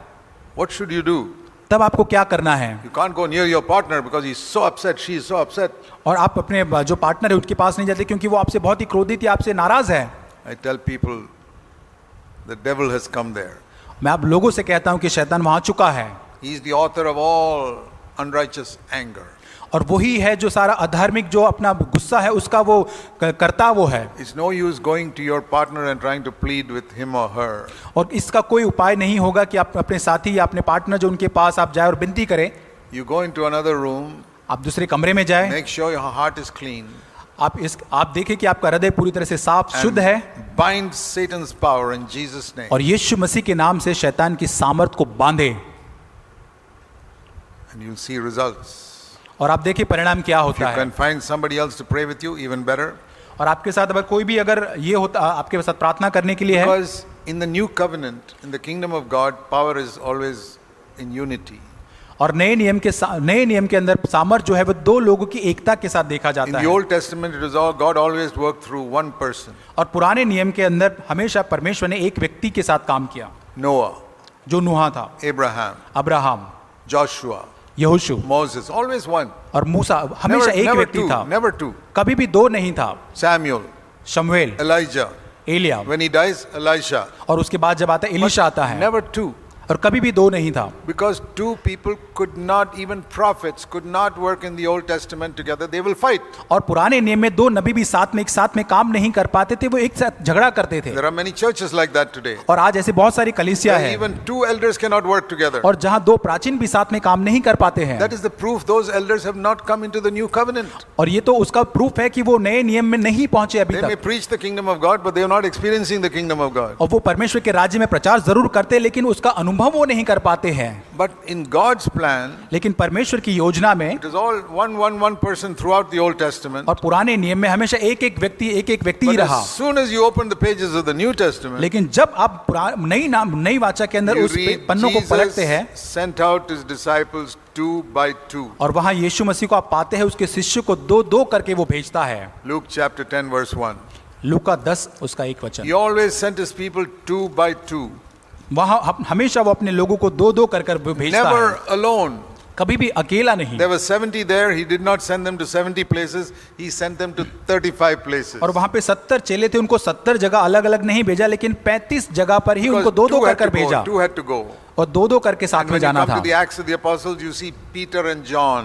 What should you do? तब आपको क्या करना है। You can't go near your partner because he's so upset, she is so upset. और आप अपने जो पार्टनर है उसके पास नहीं जाते क्योंकि वो आपसे बहुत ही क्रोधित या आपसे नाराज है। I tell people, the devil has come there. मैं आप लोगों से कहता हूं कि शैतान वहां चुका है, He is the author of all unrighteous anger. और वही है जो सारा अधार्मिक जो अपना गुस्सा है उसका वो करता वो है। It's no use going to your partner and trying to plead with him or her. और इसका कोई उपाय नहीं होगा कि आप अपने साथी या अपने पार्टनर जो उनके पास आप जाए और विनती करें। You go into another room, आप दूसरे कमरे में जाए, make sure your heart is clean, आप देखें कि आपका हृदय पूरी तरह से साफ शुद्ध है, and bind Satan's power in Jesus' name. और यीशु मसीह के नाम से शैतान की सामर्थ को बांधे, And you'll see results. और आप देखिए परिणाम क्या If होता you है। can find somebody else to pray with you, even better. और आपके साथ अगर कोई भी अगर ये होता आपके साथ प्रार्थना करने के लिए है, Because in the new covenant, in the kingdom of God, power is always in unity. और नए नियम के अंदर सामर्थ जो है वो दो लोगों की एकता के साथ देखा In जाता the है। Old Testament, it was all God always worked through one person, और पुराने नियम के अंदर हमेशा परमेश्वर ने एक व्यक्ति के साथ काम किया, Noah, जो नूहा था, Abraham, अब्राहम, Joshua, यहोशू Moses, always one. और मूसा, हमेशा एक Never व्यक्ति two, था, never two. कभी भी दो नहीं था। Samuel, शमूएल, Elijah. Elia, When he dies, Elisha. और उसके बाद जब आता है एलीशा आता है, Never two. और कभी भी दो नहीं था। Because two people could not, even prophets could not work in the Old Testament together. They will fight. और पुराने नियम में दो नबी भी एक साथ में काम नहीं कर पाते थे, वो एक साथ झगड़ा करते थे। There are many churches like that today. और आज ऐसे बहुत सारी कलीसिया Where है, even two elders cannot work together. और जहां दो प्राचीन भी साथ में काम नहीं कर पाते हैं। That is the proof those elders have not come into the new covenant. और ये तो उसका प्रूफ है कि वो नए नियम में नहीं पहुंचे अभी They may तक, preach the kingdom of God, but they are not experiencing the kingdom of God. और वो परमेश्वर के राज्य में प्रचार जरूर करते, लेकिन उसका अनुभव वो नहीं कर पाते हैं। But in God's plan, लेकिन परमेश्वर की योजना में it is all one person throughout the Old Testament. और पुराने नियम में हमेशा एक एक व्यक्ति ही But रहा। as soon as you open the pages of the New Testament, लेकिन जब आप नई वाचा के अंदर you उस read पन्नों को पलटते हैं, Jesus sent out his disciples 2 by 2. और वहां यीशु मसीह को आप पाते हैं, उसके शिष्य को दो दो करके वो भेजता है। Luke chapter 10 verse 1. लूका 10 उसका एक वचन। He always sent his people 2 by 2. वहां हमेशा वो अपने लोगों को दो दो कर भेजता Never है, alone. कभी भी अकेला नहीं। There were 70 there. He did not send them to 70 places. He sent them to 35 places. और वहां पे 70 चेले थे, उनको 70 जगह अलग अलग नहीं भेजा, लेकिन 35 जगह पर ही उनको दो दो कर भेजा, Two had to go. और दो दो करके साथ And में when you जाना come था। to the Acts of the Apostles, you see Peter and John.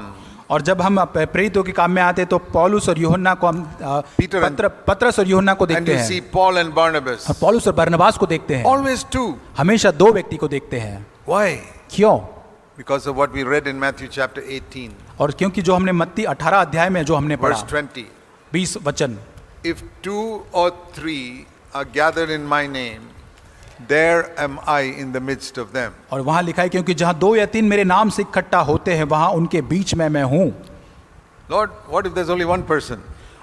और जब हम प्रेरितों के काम में आते तो पौलुस और यूहन्ना को हम Peter and- पत्रस और यूहन्ना को And देखते you हैं, see Paul and Barnabas. और पौलुस और बरनबास को देखते हैं। Always two. हमेशा दो व्यक्ति को देखते हैं। Why? क्यों? Because of what we read in Matthew chapter 18, और क्योंकि जो हमने मत्ती 18 अध्याय में जो हमने verse पढ़ा, 20. 20 वचन, If 2 or 3 are gathered in my name, there am I in the midst of them. और वहां लिखा है क्योंकि जहां 2 या 3 मेरे नाम से इकट्ठा होते हैं, वहां उनके बीच में मैं हूं। Lord, what if there's only one person?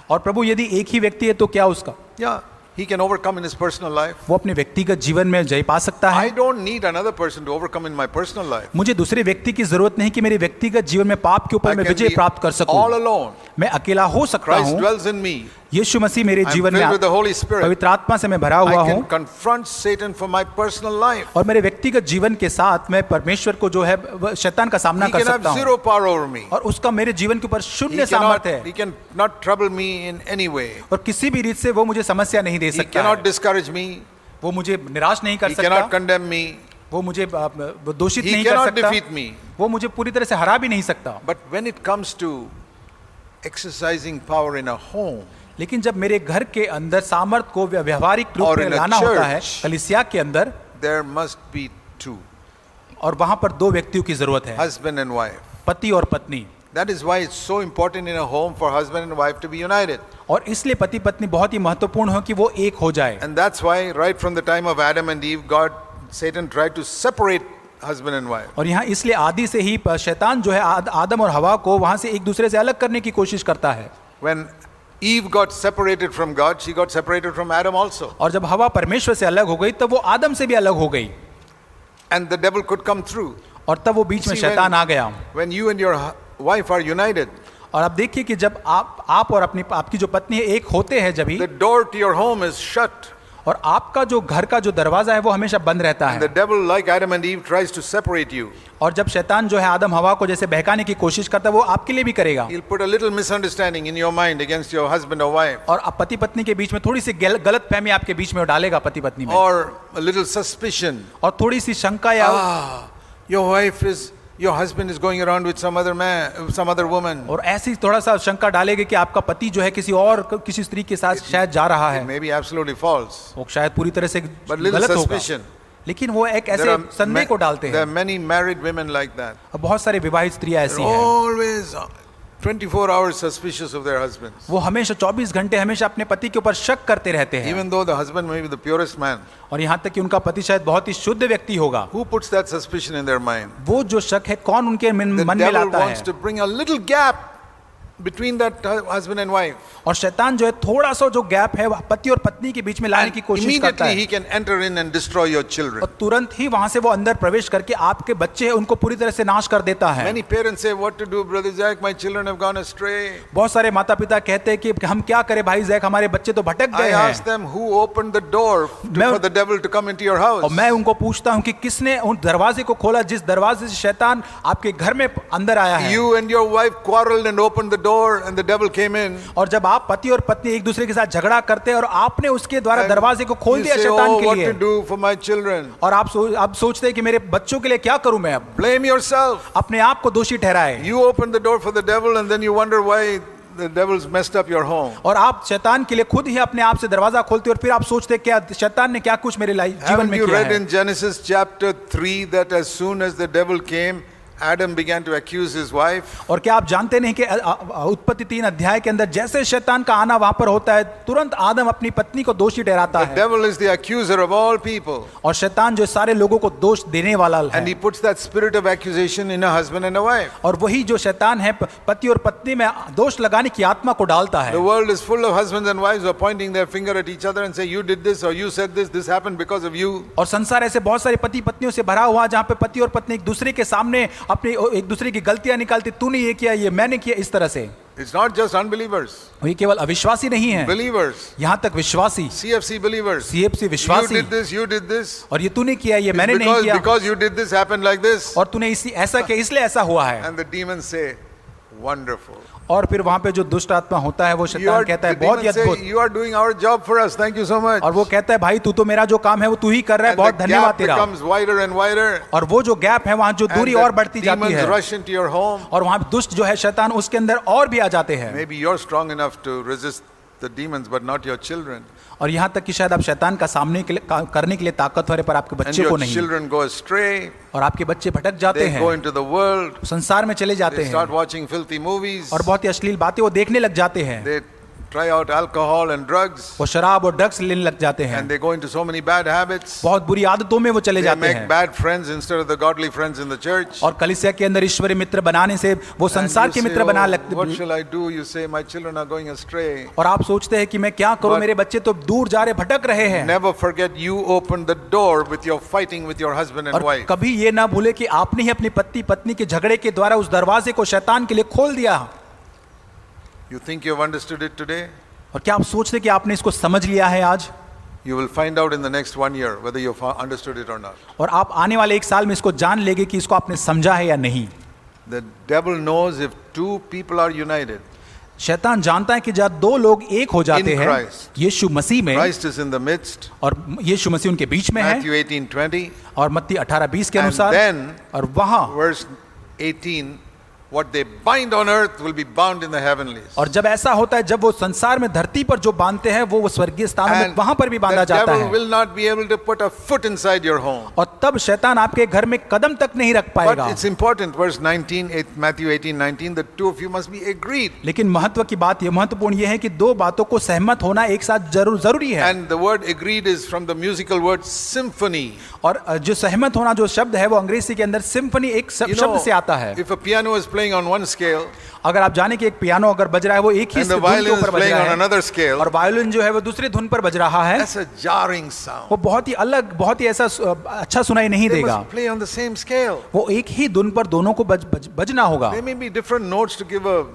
और प्रभु यदि एक ही व्यक्ति है तो क्या उसका? Yeah, he can overcome in his personal life. वो अपने व्यक्तिगत जीवन में जय पा सकता I है। don't need another person to overcome in my personal life. मुझे दूसरे व्यक्ति की जरूरत नहीं कि मेरे व्यक्तिगत जीवन में पाप के I ऊपर मैं can विजय be प्राप्त कर all सकूं। alone. मैं अकेला हो सकता Christ हूं। dwells in me. यीशु मसीह मेरे I'm जीवन filled with the में Holy Spirit. पवित्र आत्मा से मैं भरा हुआ I हूं, can confront Satan for my personal life. और मेरे व्यक्तिगत जीवन के साथ मैं परमेश्वर को जो है शैतान का सामना He कर can have सकता हूं, zero power over me. और उसका मेरे जीवन के ऊपर He शून्य सामर्थ्य है, he cannot trouble me in any way. और किसी भी रीत से वो मुझे समस्या नहीं दे He सकता cannot है। discourage me. वो मुझे निराश नहीं कर He cannot सकता, condemn me. वो मुझे दोषित He नहीं कर cannot सकता, defeat me. वो मुझे पूरी तरह से हरा भी नहीं सकता। But when it comes to exercising power in a home, लेकिन जब मेरे घर के अंदर सामर्थ को व्यवहारिक रूप Or में in a लाना होता है, church, कलीसिया के अंदर, there must be two, और वहां पर दो व्यक्तियों की जरूरत है, husband and wife. पति और पत्नी। That is why it's so important in a home for husband and wife to be united. और इसलिए पति पत्नी बहुत ही महत्वपूर्ण हो कि वो एक हो जाए। And that's why right from the time of Adam and Eve, Satan tried to separate husband and wife. और यहाँ इसलिए आदि से ही शैतान जो है आदम और हवा को वहां से एक दूसरे से अलग करने की कोशिश करता है। When Eve got separated from God, she got separated from Adam also. और जब हवा परमेश्वर से अलग हो गई तब वो आदम से भी अलग हो गई, And the devil could come through. और तब वो बीच में See, शैतान आ गया। when you and your wife are united, और अब देखिए कि जब आप और आपकी जो पत्नी है एक होते हैं, जब ही, the door to your home is shut. और आपका जो घर का जो दरवाजा है वो हमेशा बंद रहता And the है। devil, like Adam and Eve, tries to separate you. और जब शैतान जो है आदम हवा को जैसे बहकाने की कोशिश करता है, वो आपके लिए भी करेगा। He'll put a little misunderstanding in your mind against your husband or wife, और अब पति पत्नी के बीच में थोड़ी सी गलत फहमी आपके बीच में डालेगा, पति पत्नी में, or a little suspicion. और थोड़ी सी शंका या Your husband is going around with some other man, some other woman. और ऐसी थोड़ा सा शंका डालेगा कि आपका पति जो है किसी स्त्री के साथ शायद जा रहा It है। may be absolutely false. वो शायद पूरी तरह से But little गलत होगा, suspicion. लेकिन वो एक There ऐसे are, संदेह को डालते there are हैं। many married women like that. और बहुत सारे विवाहित स्त्रियां ऐसी They're हैं, always 24 hours suspicious of their husbands. वो हमेशा 24 घंटे हमेशा अपने पति के ऊपर शक करते रहते हैं। Even though the husband may be the purest man. और यहाँ तक कि उनका पति शायद बहुत ही शुद्ध व्यक्ति होगा, Who puts that suspicion in their mind? वो जो शक है कौन उनके The मन में devil लाता wants है? to bring a little gap between that husband and wife. और शैतान जो है थोड़ा सा जो गैप है वह पति और पत्नी के बीच में लाने And की कोशिश करता immediately है he can enter in and destroy your children. और तुरंत ही वहां से वो अंदर प्रवेश करके आपके बच्चे हैं उनको पूरी तरह से नाश कर देता है। Many parents say, what to do, Brother Jack, my children have gone astray. बहुत सारे माता पिता कहते हैं कि हम क्या करें भाई जैक, हमारे बच्चे तो भटक I गए ask हैं। them, who opened the door for the devil to come into your house? और मैं उनको पूछता हूं कि किसने उन दरवाजे को खोला जिस दरवाजे से शैतान आपके घर में अंदर आया है। You and your wife quarreled and opened the door and the devil came in. और जब आप पति और पत्नी एक दूसरे के साथ झगड़ा करते हैं और आपने उसके द्वारा And दरवाजे को खोल you दिया say, शैतान oh, के what लिए, to do for my children? और आप सोचते हैं कि मेरे बच्चों के लिए क्या करूं मैं अब, Blame yourself. अपने आप को दोषी ठहराए। You opened the door for the devil and then you wonder why the devil's messed up your home. और आप शैतान के लिए खुद ही अपने आप से दरवाजा खोलते और फिर आप सोचते हैं क्या शैतान ने क्या कुछ मेरे जीवन Haven't में you किया read है। in Genesis chapter 3 that as soon as the devil came, Adam began to accuse his wife? और क्या आप जानते नहीं कि उत्पत्ति 3 अध्याय के अंदर जैसे शैतान का आना वहां पर होता है तुरंत आदम अपनी पत्नी को दोषी ठहराता The है devil is the accuser of all people. और शैतान जो सारे लोगों को दोष देने वाला And है he puts that spirit of accusation in a husband and a wife. और वही जो शैतान है पति और पत्नी में दोष लगाने की आत्मा को डालता है। The world is full of husbands and wives who are pointing their finger at each other and say, you did this or you said this happened because of you. और संसार ऐसे बहुत सारे पति पत्नियों से भरा हुआ जहां पे पति और पत्नी एक दूसरे के सामने अपनी एक दूसरे की गलतियां निकालती, तूने ये किया, ये मैंने किया, इस तरह से। It's not just unbelievers. ये केवल अविश्वासी नहीं है, Believers. यहाँ तक विश्वासी, CFC believers. CFC You विश्वासी, did this. और ये तूने किया, ये मैंने नहीं किया, Because you did this happened like this. और तूने ऐसा किया इसलिए ऐसा हुआ है। And the demons say, wonderful. और फिर वहां पे जो दुष्ट आत्मा होता है वो शैतान कहता है the बहुत ही demons say, अद्भुत, you are doing our job for us. Thank you so much. और वो कहता है भाई तू तो मेरा जो काम है वो तू ही कर रहा है, And बहुत the धन्यवाद gap तेरा। becomes wider and wider. और वो जो गैप है वहां जो दूरी And और the बढ़ती जाती demons है rush into your home. और वहां दुष्ट जो है शैतान उसके अंदर और भी आ जाते हैं। Maybe you're strong enough to resist the demons, but not your children. और यहाँ तक कि शायद आप शैतान का सामने करने के लिए ताकतवर है पर आपके And बच्चे को your नहीं, children go astray. और आपके बच्चे भटक जाते They go हैं, into the world. संसार में चले जाते They start हैं watching filthy movies. और बहुत ही अश्लील बातें वो देखने लग जाते हैं, They try out alcohol and drugs. वो शराब और ड्रग्स लेने लग जाते हैं, And they go into so many bad habits. बहुत बुरी आदतों में वो चले They जाते make हैं bad friends instead of the godly friends in the church. और कलीसिया के अंदर ईश्वरीय मित्र बनाने से वो And संसार you के say, मित्र बना "Oh, लगते what shall I do?" You say, my children are going astray. और आप सोचते हैं कि मैं क्या करूं, But- मेरे बच्चे तो दूर जा रहे, भटक रहे हैं। Never forget you opened the door with your fighting with your husband and और wife. कभी ये ना भूले कि आपने ही अपनी पत्नी के झगड़े के द्वारा उस दरवाजे को शैतान के लिए खोल दिया। You think you've understood it today? और क्या आप सोचते कि आपने इसको समझ लिया है आज? You will find out in the next 1 year whether you've understood it or not. और आप आने वाले 1 साल में इसको जान लेंगे कि इसको आपने समझा है या नहीं। The devil knows if two people are united. शैतान जानता है कि जब 2 लोग एक हो जाते In हैं Christ. यीशु मसीह में, Christ is in the midst. और यीशु मसीह उनके बीच में है, Matthew 18:20. और मत्ती 18:20 के And अनुसार, then और वहां verse 18, what they bind on earth will be bound in the heavenlies. और जब ऐसा होता है जब वो संसार में धरती पर जो बांधते हैं वो स्वर्गीय स्थानों में And वहां पर भी बांधा the जाता devil है, will not be able to put a foot inside your home. और तब शैतान आपके घर में कदम तक नहीं रख But पाएगा। it's important, verse 19, Matthew 18:19, the two of you must be agreed. लेकिन महत्व की बात ये महत्वपूर्ण ये है कि 2 बातों को सहमत होना एक साथ जरूरी है। And the word agreed is from the musical word symphony. और जो सहमत होना जो शब्द है वो अंग्रेजी के अंदर सिम्फनी एक You शब्द know, से आता है। if a piano is playing on one scale अगर आप जाने कि एक पियानो अगर बज रहा है वो एक ही and the धुन के violin is ऊपर बज playing रहा on है another scale, और वायोलिन जो है वो दूसरी धुन पर बज रहा है, that's a jarring sound. वो बहुत ही अलग, बहुत ही ऐसा अच्छा सुनाई नहीं They देगा। must play on the same scale. वो एक ही धुन पर दोनों को बजना होगा। There may be different notes to give a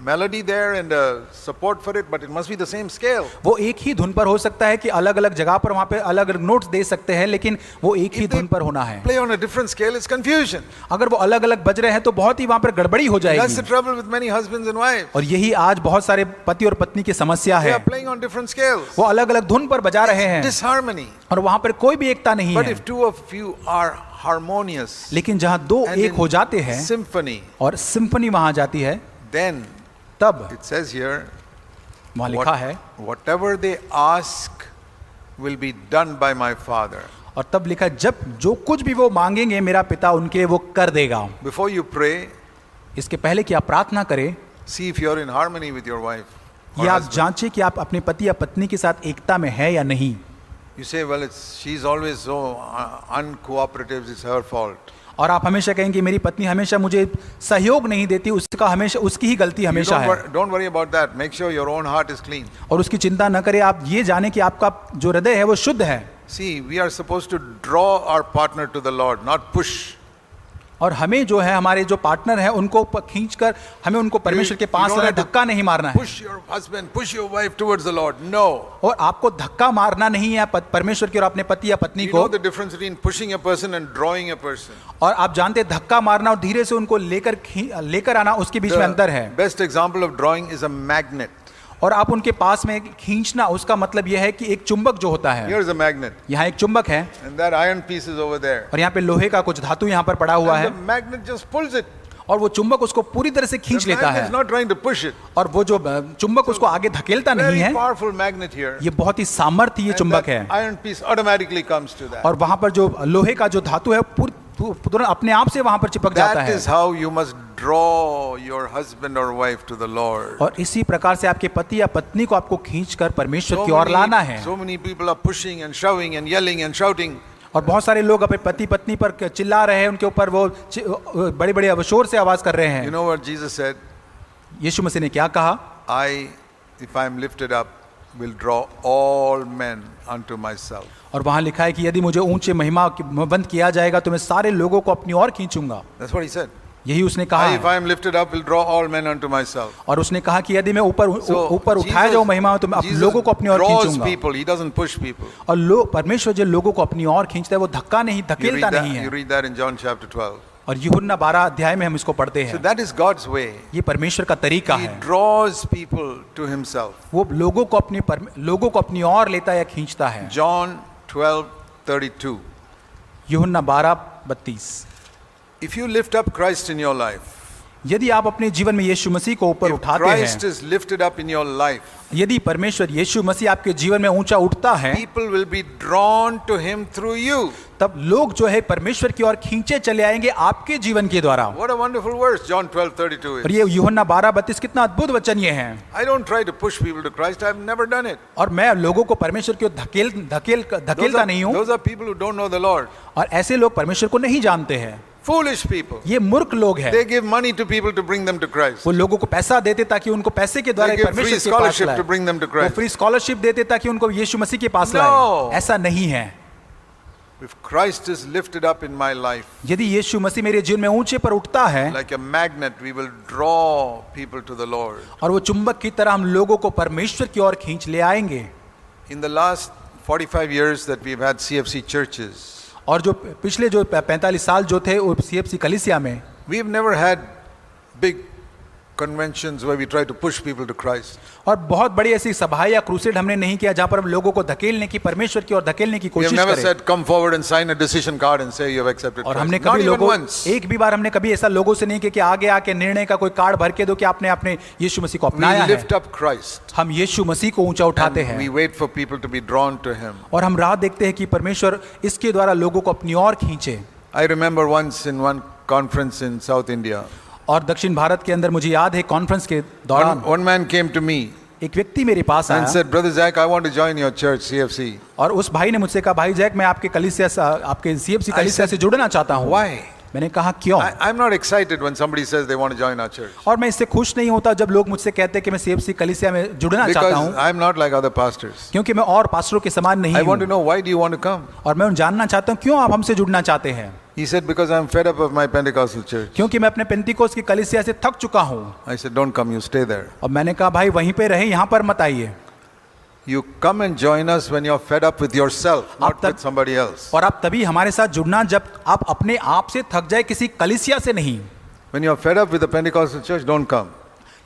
melody there and support for it, but it must be the same scale. वो एक ही धुन पर हो सकता है कि अलग अलग जगह पर वहां पे अलग अलग नोट्स दे सकते हैं, लेकिन वो एक ही If they धुन पर होना है। play on a different scale, it's confusion. अगर वो अलग अलग बज रहे हैं तो बहुत ही वहां पर गड़बड़ी हो That's the जाएगी। trouble with many husbands and wives. और यही आज बहुत सारे पति और पत्नी की समस्या They है, are playing on different scales. वो अलग अलग धुन पर बजा रहे हैं Disharmony. और वहां पर कोई भी एकता नहीं But है। if two of you are harmonious लेकिन जहां 2 and एक हो जाते हैं in symphony, और सिम्फनी वहां जाती है, then तब it says here, वहां लिखा है, whatever they ask will be done by my Father. और तब लिखा जब जो कुछ भी वो मांगेंगे मेरा पिता उनके वो कर देगा। Before you pray, इसके पहले कि आप प्रार्थना करें, see if you're in harmony with your wife. or ये आप husband. जांचें कि आप अपने पति या पत्नी के साथ एकता में है या नहीं। You say, well, she's always so uncooperative, it's her fault. और आप हमेशा कहेंगे मेरी पत्नी हमेशा मुझे सहयोग नहीं देती, उसका हमेशा उसकी ही गलती You हमेशा है। don't worry about that. Make sure your own heart is clean. और उसकी चिंता न करें, आप ये जाने कि आपका जो हृदय है वो शुद्ध है। See, we are supposed to draw our partner to the Lord, not push. और हमें जो है हमारे जो पार्टनर है उनको खींचकर हमें उनको परमेश्वर के पास don't लाना, have to धक्का नहीं मारना है। Push your husband, push your wife towards the Lord. No. और आपको धक्का मारना नहीं है परमेश्वर की और अपने पति या पत्नी You को। know the difference between pushing a person and drawing a person. और आप जानते हैं धक्का मारना और धीरे से उनको लेकर आना, उसके बीच में अंतर है। The best example of drawing is a magnet. और आप उनके पास में खींचना, उसका मतलब यह है कि एक चुंबक जो होता है, Here's a magnet. यहाँ एक चुंबक है And that iron piece is over there. और यहाँ पे लोहे का कुछ धातु यहाँ पर पड़ा हुआ And है the magnet just pulls it. और वो चुंबक उसको पूरी तरह से The खींच लेता magnet है is not trying to push it. और वो जो चुंबक उसको आगे धकेलता नहीं Very है। powerful magnet here. ये बहुत ही सामर्थ्य ये And चुंबक that है iron piece automatically comes to that. और वहां पर जो लोहे का जो धातु है तुरंत अपने आप से वहां पर चिपक जाता That है। is how you must draw your husband or wife to the Lord. और इसी प्रकार से आपके पति या पत्नी को आपको खींचकर परमेश्वर की ओर लाना है। So many people are pushing and shoving and yelling and shouting. और बहुत सारे लोग अपने पति पत्नी पर चिल्ला रहे हैं, उनके ऊपर वो बड़े बड़े शोर से आवाज कर रहे You हैं। know what Jesus said? यीशु मसीह ने क्या कहा? I, if I am lifted up, will draw all men unto myself. और वहां लिखा है कि यदि मुझे ऊंचे महिमा बंद किया जाएगा तो मैं सारे लोगों को अपनी ओर खींचूंगा। That's what he said. यही उसने कहा I, if है। I am lifted up, will draw all men unto myself. और उसने कहा कि यदि मैं ऊपर ऊपर उठाया Jesus- जाऊं महिमा में तो मैं Jesus लोगों को अपनी ओर draws खींचूंगा। people. He doesn't push people. और लोग परमेश्वर जो लोगों को अपनी ओर खींचता है वो धक्का नहीं, You धकेलता read, नहीं that, you है। read that in John chapter 12. और यूहन्ना 12 अध्याय में हम इसको पढ़ते So हैं। that is God's way. ये परमेश्वर का तरीका He है, draws people to himself. वो लोगों को अपनी ओर लेता है या खींचता है। John 12:32. यूहन्ना 12:32। If you lift up Christ in your life, यदि आप अपने जीवन में यीशु मसीह को ऊपर if उठाते Christ हैं, is lifted up in your life, यदि परमेश्वर यीशु मसीह आपके जीवन में ऊंचा उठता है, people will be drawn to him through you. तब लोग जो है परमेश्वर की ओर खींचे चले आएंगे आपके जीवन के द्वारा। What a wonderful verse John 12:32 और is. ये यूहन्ना 12:32 कितना अद्भुत वचन ये है। I don't try to push people to Christ. I've never done it. और मैं लोगों को परमेश्वर की ओर धकेलता नहीं हूँ। Those are people who don't know the Lord. और ऐसे लोग परमेश्वर को नहीं जानते हैं, Foolish people. ये मूर्ख लोग हैं। They give money to people to bring them to Christ. वो लोगों को पैसा देते ताकि उनको पैसे के द्वारा They give परमेश्वर free के पास scholarship लाए। to bring them to वो Christ. फ्री स्कॉलरशिप देते ताकि उनको यीशु मसीह के पास No. लाए। ऐसा नहीं है। If Christ is lifted up in my life, यदि यीशु मसीह मेरे जीवन में ऊंचे पर उठता है like a magnet, we will draw people to the Lord. और वो चुंबक की तरह हम लोगों को परमेश्वर की ओर खींच ले आएंगे। In the last 45 years that we've had CFC churches, और जो पिछले जो 45 साल जो थे वो सीएफसी कलीसिया में, we've never had big conventions where we try to push people to Christ. और बहुत बड़ी ऐसी सभाएं या क्रूसेड हमने नहीं किया जहां पर हम लोगों को धकेलने की, परमेश्वर की ओर धकेलने की We have कोशिश never करें। said, come forward and sign a decision card and say you have accepted और Christ. हमने Not कभी even लोगों once. एक भी बार हमने कभी ऐसा लोगों से नहीं किया कि आगे आके निर्णय का कोई कार्ड भर के दो कि आपने अपने यीशु मसीह को अपनाया We है। lift up Christ. हम यीशु मसीह को ऊंचा उठाते And we हैं wait for people to be drawn to him. और हम राह देखते हैं कि परमेश्वर इसके द्वारा लोगों को अपनी ओर खींचे। I remember once in one conference in South India, और दक्षिण भारत के अंदर मुझे याद है कॉन्फ्रेंस के दौरान one man came to me एक व्यक्ति मेरे पास and आया said, Brother Zach, I want to join your church, CFC. और उस भाई ने मुझसे कहा, भाई जैक मैं आपके कलीसिया आपके सीएफसी I कलीसिया said, से जुड़ना चाहता हूँ। Why? मैंने कहा क्यों? I'm not excited when somebody says they want to join our church. और मैं इससे खुश नहीं होता जब लोग मुझसे कहते हैं कि मैं सीएफसी कलीसिया में जुड़ना चाहता Because हूँ, I'm not like other pastors. क्योंकि मैं और पास्टरों के समान नहीं I want to हूँ। know, why do you want to come? और मैं जानना चाहता हूँ क्यों आप हमसे जुड़ना चाहते हैं। He said, because I'm fed up of my Pentecostal church. क्योंकि मैं अपने पेंतीकोस की कलीसिया से थक चुका हूँ। I said, don't come, you stay there. और मैंने कहा भाई वहीं पे रहे, यहाँ पर मत आइए। You come and join us when you're fed up with yourself, not with somebody else. और आप तभी हमारे साथ जुड़ना जब आप अपने आप से थक जाए, किसी कलीसिया से नहीं। When you're fed up with the Pentecostal church, don't come.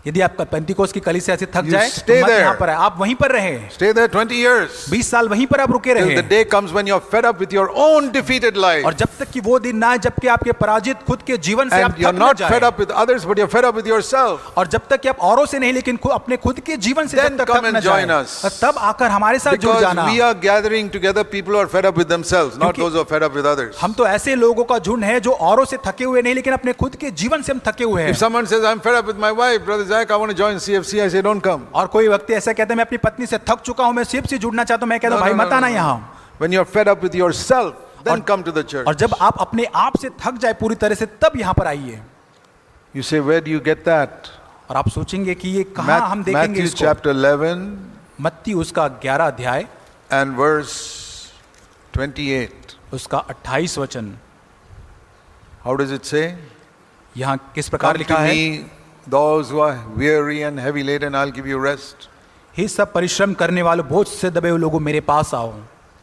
यदि आप पेंतीकोस की कलीसिया से थक You जाए stay तो मत there. यहाँ पर आए, आप वहीं पर रहे। Stay there 20 years. 20 साल वहीं पर आप रुके Till रहे। the day comes when you're fed up with your own defeated life. और जब तक कि वो दिन ना आए जबकि आपके पराजित खुद के जीवन से आप And you're थक न not जाए। fed up with others, but you're fed up with yourself. और जब तक कि आप औरों से नहीं लेकिन अपने खुद के जीवन से Then जब तक come थक न and join जाए, us. तब आकर हमारे साथ जुड़ Because जाना। we are gathering together people who are fed up with themselves, not क्योंकि- those who are fed up with others. हम तो ऐसे लोगों का झुंड है जो औरों से थके हुए नहीं लेकिन अपने खुद के जीवन से हम थके हुए हैं। If someone says, I'm fed up with my wife, Brother Zach, I want to join CFC, I say, don't come. और कोई व्यक्ति ऐसा कहता है मैं अपनी पत्नी से थक चुका हूं, मैं सिर्फ से जुड़ना चाहता हूं, मैं कहता हूं भाई मत आना यहाँ। When you're fed up with yourself, then come to the church. और जब आप अपने आप से थक जाए पूरी तरह से तब यहाँ पर आइए। You say, where do you get that? और आप सोचेंगे कि ये कहाँ हम देखेंगे Matthew इसको? chapter 11 मत्ती उसका 11 अध्याय and verse 28. उसका 28 वचन, How does it say? यहाँ किस प्रकार Come लिखा to है? me, those who are weary and heavy laden, I'll give you rest. हे सब परिश्रम करने वालों, बोझ से दबे हुए लोगों, मेरे पास आओ।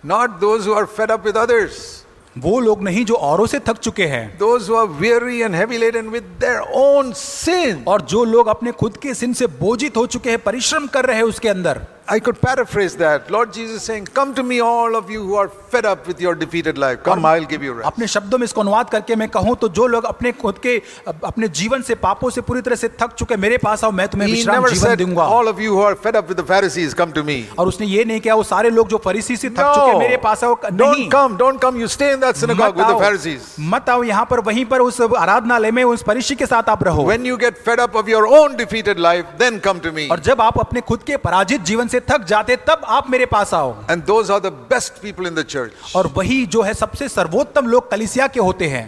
Not those who are fed up with others. वो लोग नहीं जो औरों से थक चुके हैं, Those who are weary and heavy laden with their own sin. और जो लोग अपने खुद के सिन से बोझित हो चुके हैं, परिश्रम कर रहे हैं उसके अंदर। I could paraphrase that. Lord Jesus saying, come to me all of you who are fed up with your defeated life. Come, I'll give you rest. अपने शब्दों में इसको अनुवाद करके मैं कहूं तो जो लोग अपने खुद के अपने जीवन से पापों से पूरी तरह से थक चुके, मेरे पास आओ, मैं तुम्हें He विश्राम never जीवन said, दूंगा। all of you who are fed up with the Pharisees, come to me. और उसने ये नहीं किया वो सारे लोग जो फरीसी से थक चुके, मेरे पास आओ। नहीं, Don't come. You stay in that synagogue with the Pharisees. मत आओ यहाँ पर, वहीं पर उस आराधनालय में उस फरीसी के साथ आप रहो। When you get fed up of your own defeated life, then come to me. और जब आप अपने खुद के पराजित जीवन से थक जाते तब आप मेरे पास आओ। And those are the best people in the church. और वही जो है सबसे सर्वोत्तम लोग कलीसिया के होते हैं।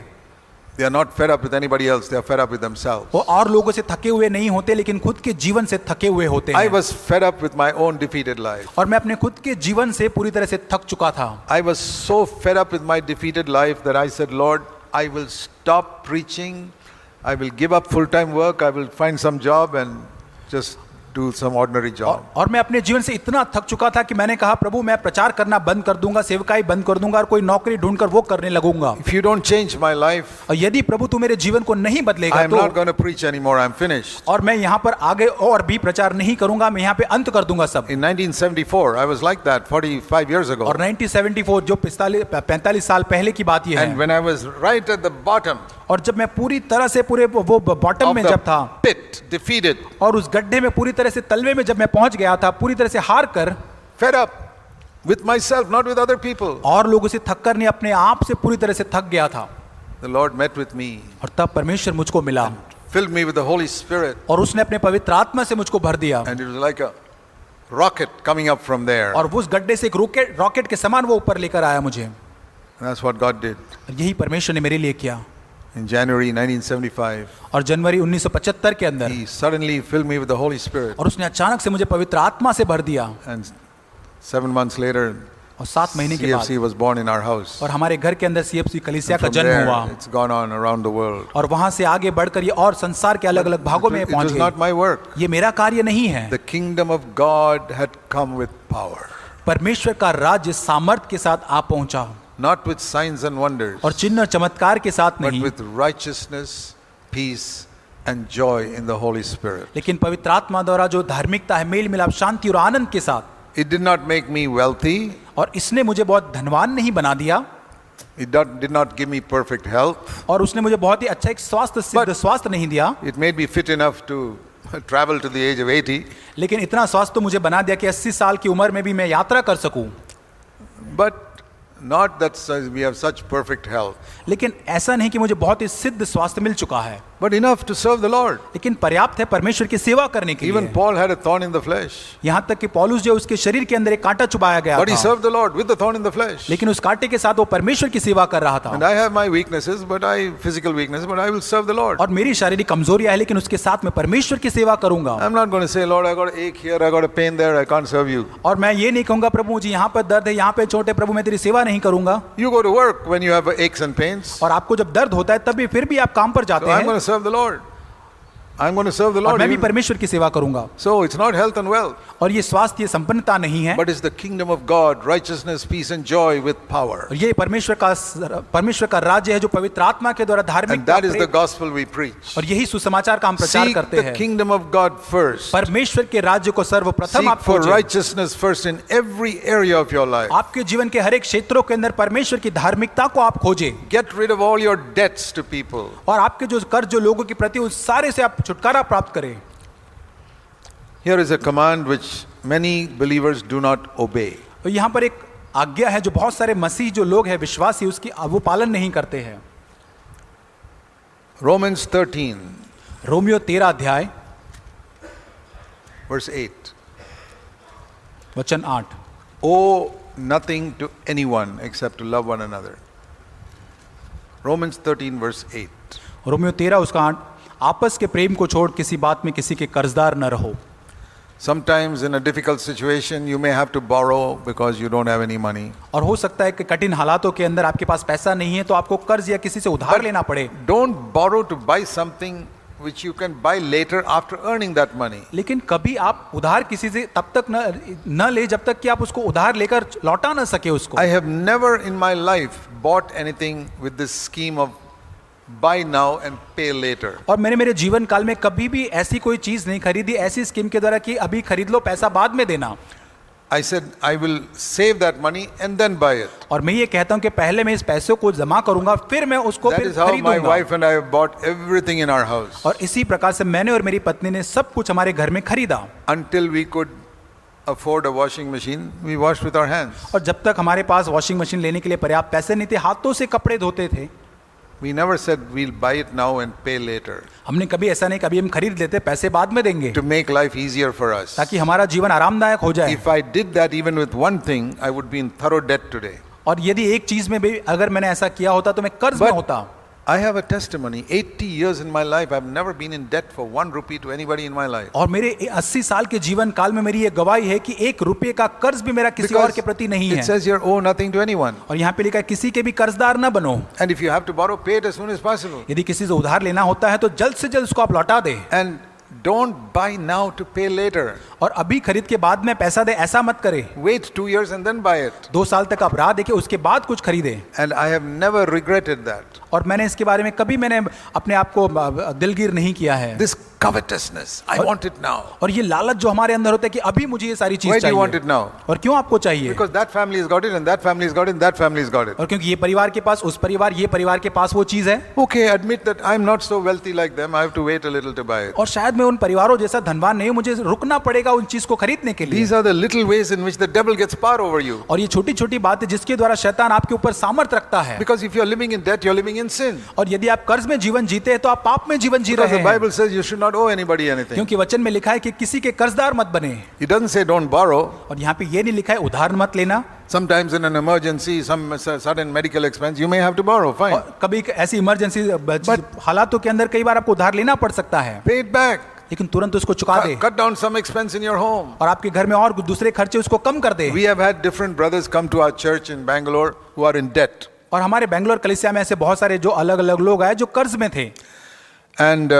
They are not fed up with anybody else. They are fed up with themselves. वो और लोगों से थके हुए नहीं होते, लेकिन खुद के जीवन से थके हुए होते I हैं। was fed up with my own defeated life. और मैं अपने खुद के जीवन से पूरी तरह से थक चुका था। I was so fed up with my defeated life that I said, Lord, I will stop preaching. I will give up full-time work. I will find some job and just do some ordinary job. और मैं अपने जीवन से इतना थक चुका था कि मैंने कहा, प्रभु मैं प्रचार करना बंद कर दूंगा, सेवकाई बंद कर दूंगा और कोई नौकरी ढूंढकर वो करने लगूंगा। If you don't change my life, और यदि प्रभु तू मेरे जीवन को नहीं बदलेगा I am not तो, going to preach anymore. I'm finished. और मैं यहाँ पर आगे और भी प्रचार नहीं करूंगा, मैं यहाँ पे अंत कर दूंगा सब। In 1974, I was like that 45 years ago. और 1974 जो 45 साल पहले की बात ये And है, when I was right at the bottom और जब मैं पूरी तरह से पूरे वो बॉटम of में जब था the pit, defeated, और उस गड्ढे में पूरी तरह से तलवे में जब मैं पहुंच गया था, पूरी तरह से हार कर, fed up with myself, not with other people, और लोगों से थक कर नहीं, अपने आप से पूरी तरह से थक गया था। the Lord met with me, और तब परमेश्वर मुझको मिला filled me with the Holy Spirit, और उसने अपने पवित्र आत्मा से मुझको भर दिया, and it was like a rocket coming up from there. और उस गड्ढे से एक रॉकेट के समान वो ऊपर लेकर आया मुझे। And that's what God did यही परमेश्वर ने मेरे लिए किया। in January 1975. और जनवरी 1975 के अंदर He suddenly filled me with the Holy Spirit, और उसने अचानक से मुझे पवित्र आत्मा से भर दिया। and 7 months later, और 7 महीने के बाद CFC was born in our house. और हमारे घर के अंदर CFC कलीसिया And का from जन्म there, हुआ, it's gone on around the world. और वहां से आगे बढ़कर ये और संसार के अलग अलग भागों में It पहुंच was not गए। my work. ये मेरा कार्य नहीं है, The kingdom of God had come with power, परमेश्वर का राज्य सामर्थ के साथ आ पहुंचा, not with signs and wonders, और चिन्ह चमत्कार के साथ but नहीं, with righteousness, peace, and joy in the Holy Spirit. लेकिन पवित्र आत्मा द्वारा जो धार्मिकता है, मेल मिलाप, शांति और आनंद के साथ। It did not make me wealthy. और इसने मुझे बहुत धनवान नहीं बना दिया, It did not give me perfect health. और उसने मुझे बहुत ही अच्छा एक स्वास्थ्य सिद्ध स्वास्थ्य नहीं दिया, It made me fit enough to travel to the age of 80. लेकिन इतना स्वास्थ्य तो मुझे बना दिया कि 80 साल की उम्र में भी मैं यात्रा कर सकूं। But not that we have such perfect health, लेकिन ऐसा नहीं कि मुझे बहुत ही सिद्ध स्वास्थ्य मिल चुका है, but enough to serve the Lord. लेकिन पर्याप्त है परमेश्वर की सेवा करने के Even लिए। Paul had a thorn in the flesh, यहाँ तक कि पौलुस जो उसके शरीर के अंदर एक कांटा चुभाया गया but he था, served the Lord with the thorn in the flesh. लेकिन उस कांटे के साथ वो परमेश्वर की सेवा कर रहा And था। I have my weaknesses, physical weaknesses, but I will serve the Lord. और मेरी शारीरिक कमजोरियां है, लेकिन उसके साथ मैं परमेश्वर की सेवा करूंगा। I'm not going to say, Lord, I got an ache here, I got a pain there, I can't serve you. और मैं ये नहीं कहूंगा, प्रभु मुझे यहाँ पर दर्द है, यहाँ पे चोट है, प्रभु मैं तेरी सेवा नहीं करूंगा। You go to work when you have aches and pains. और आपको जब दर्द होता है तब भी फिर भी आप काम पर So जाते I'm going हैं, to serve the Lord. I'm going to serve the और Lord. मैं भी even- परमेश्वर की सेवा करूंगा। So it's not health and wealth, और ये स्वास्थ्य, ये संपन्नता नहीं है, but it's the kingdom of God, righteousness, peace, and joy with power. और ये परमेश्वर का राज्य है जो पवित्र आत्मा के द्वारा And धार्मिक that is the gospel we preach. और यही सुसमाचार का हम प्रचार Seek करते the हैं। kingdom of God first. परमेश्वर के राज्य को सर्वप्रथम Seek आप for खोजें। righteousness first in every area of your life. आपके जीवन के हर एक क्षेत्रों के अंदर परमेश्वर की धार्मिकता को आप खोजें, Get rid of all your debts to people. और आपके जो कर्ज जो लोगों के प्रति उस सारे से आप छुटकारा प्राप्त करें। Here is a command which many believers do not obey. तो यहाँ पर एक आज्ञा है जो बहुत सारे मसीह जो लोग हैं, विश्वासी, उसकी वो पालन नहीं करते हैं। Romans 13, रोमियो 13 अध्याय verse 8. वचन 8, Owe nothing to anyone except to love one another. Romans 13 verse 8. Romeo 13 उसका 8, आपस के प्रेम को छोड़ किसी बात में किसी के कर्जदार न रहो। Sometimes in a difficult situation you may have to borrow because you don't have any money. और हो सकता है कि कठिन हालातों के अंदर आपके पास पैसा नहीं है तो आपको कर्ज या किसी से उधार लेना पड़े। Don't borrow to buy something which you can buy later after earning that money. लेकिन कभी आप उधार किसी से तब तक न ले जब तक कि आप उसको उधार लेकर लौटा ना सके उसको। I have never in my life bought anything with this scheme of buy now and pay later. और मैंने मेरे जीवन काल में कभी भी ऐसी कोई चीज नहीं खरीदी ऐसी स्कीम के द्वारा कि अभी खरीद लो पैसा बाद में देना। I said I will save that money and then buy it. और मैं ये कहता हूँ कि पहले मैं इस पैसों को जमा करूंगा फिर मैं उसको That फिर is how my खरीदूंगा। wife and I have bought everything in our house और इसी प्रकार से मैंने और मेरी पत्नी ने सब कुछ हमारे घर में खरीदा। until we could afford a washing machine. We washed with our hands. और जब तक हमारे पास वॉशिंग मशीन लेने के लिए पर्याप्त पैसे नहीं थे हाथों से कपड़े धोते थे। We never said we'll buy it now and pay later हमने कभी ऐसा नहीं कभी हम खरीद लेते पैसे बाद में देंगे to make life easier for us. ताकि हमारा जीवन आरामदायक हो जाए। If I did that even with one thing, I would be in thorough debt today. और यदि एक चीज में भी अगर मैंने ऐसा किया होता तो मैं कर्ज में होता। I have a testimony. 80 years in my life, I've never been in debt for 1 rupee to anybody in my life. और मेरे 80 साल के जीवन काल में मेरी ये गवाही है कि 1 रुपये का कर्ज भी मेरा किसी और के प्रति नहीं it है। says here, owe nothing to anyone. और यहाँ पे लिखा है किसी के भी कर्जदार न बनो। And if you have to borrow, pay it as soon as possible. यदि किसी से उधार लेना होता है तो जल्द से जल्द उसको आप लौटा दे। And don't buy now to pay later. और अभी खरीद के बाद में पैसा दे ऐसा मत करे। Wait 2 years and then buy it. 2 साल तक आप राह देखे उसके बाद कुछ खरीदे। And I have never regretted that. और मैंने इसके बारे में कभी मैंने अपने आप को दिलगीर नहीं किया है। This covetousness, I want it now. और ये लालच जो हमारे अंदर होता है कि अभी मुझे ये सारी चीज Why do चाहिए। you want it now? और क्यों आपको चाहिए? Because that family has got it and that family has got it and that family has got it. और क्योंकि ये परिवार के पास उस परिवार ये परिवार के पास वो चीज है। Okay, admit that I'm not so wealthy like them. I have to wait a little to buy it. और शायद मैं उन परिवारों जैसा धनवान नहीं हूं मुझे रुकना पड़ेगा उन चीज को खरीदने के लिए। These are the little ways in which the devil gets power over you. और ये छोटी छोटी बातें जिसके द्वारा शैतान आपके ऊपर सामर्थ रखता है। Because if you're living in debt, you're living in sin. और यदि आप कर्ज में जीवन जीते हैं तो आप पाप में जीवन जी Because रहे the हैं। Bible says you should not owe anybody anything. क्योंकि वचन में लिखा है कि किसी के कर्जदार मत बने। It doesn't say don't borrow. और यहाँ पे ये नहीं लिखा है उधार मत लेना। Sometimes in an emergency, some sudden medical expense, you may have to borrow. Fine. और कभी ऐसी इमरजेंसी हालातों के अंदर कई बार आपको उधार लेना पड़ सकता है। Pay it back. लेकिन तुरंत उसको चुका दे। Cut down some expense in your home. और आपके घर में और दूसरे खर्चे उसको कम कर दे। We have had different brothers come to our church in Bangalore who are in debt. और हमारे बेंगलोर कलीसिया में ऐसे बहुत सारे जो अलग अलग लोग आए जो कर्ज में थे। And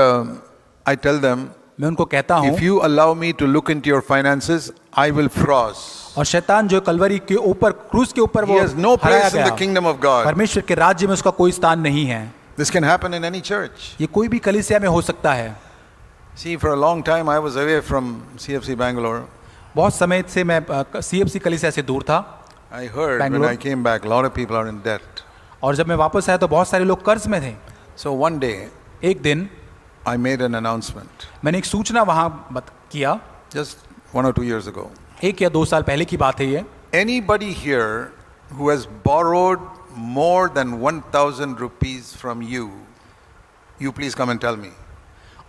I tell them, मैं उनको कहता हूँ if you allow me to look into your finances, I will froze. और शैतान जो कलवरी के ऊपर क्रूस के ऊपर He वो has no हराया place in the गया। kingdom of God. परमेश्वर के राज्य में उसका कोई स्थान नहीं है। This can happen in any church. ये कोई भी कलीसिया में हो सकता है। See, for a long time I was away from CFC Bangalore. बहुत समय से मैं CFC कलीसिया से दूर था। I heard when Bangalore. I came back, a lot of people are in debt. और जब मैं वापस आया तो बहुत सारे लोग कर्ज में थे। So one day एक दिन I made an announcement, मैंने एक सूचना वहां किया। just 1 or 2 years ago. 1 या 2 साल पहले की बात है ये। Anybody here who has borrowed more than 1,000 rupees from you, you please come and tell me.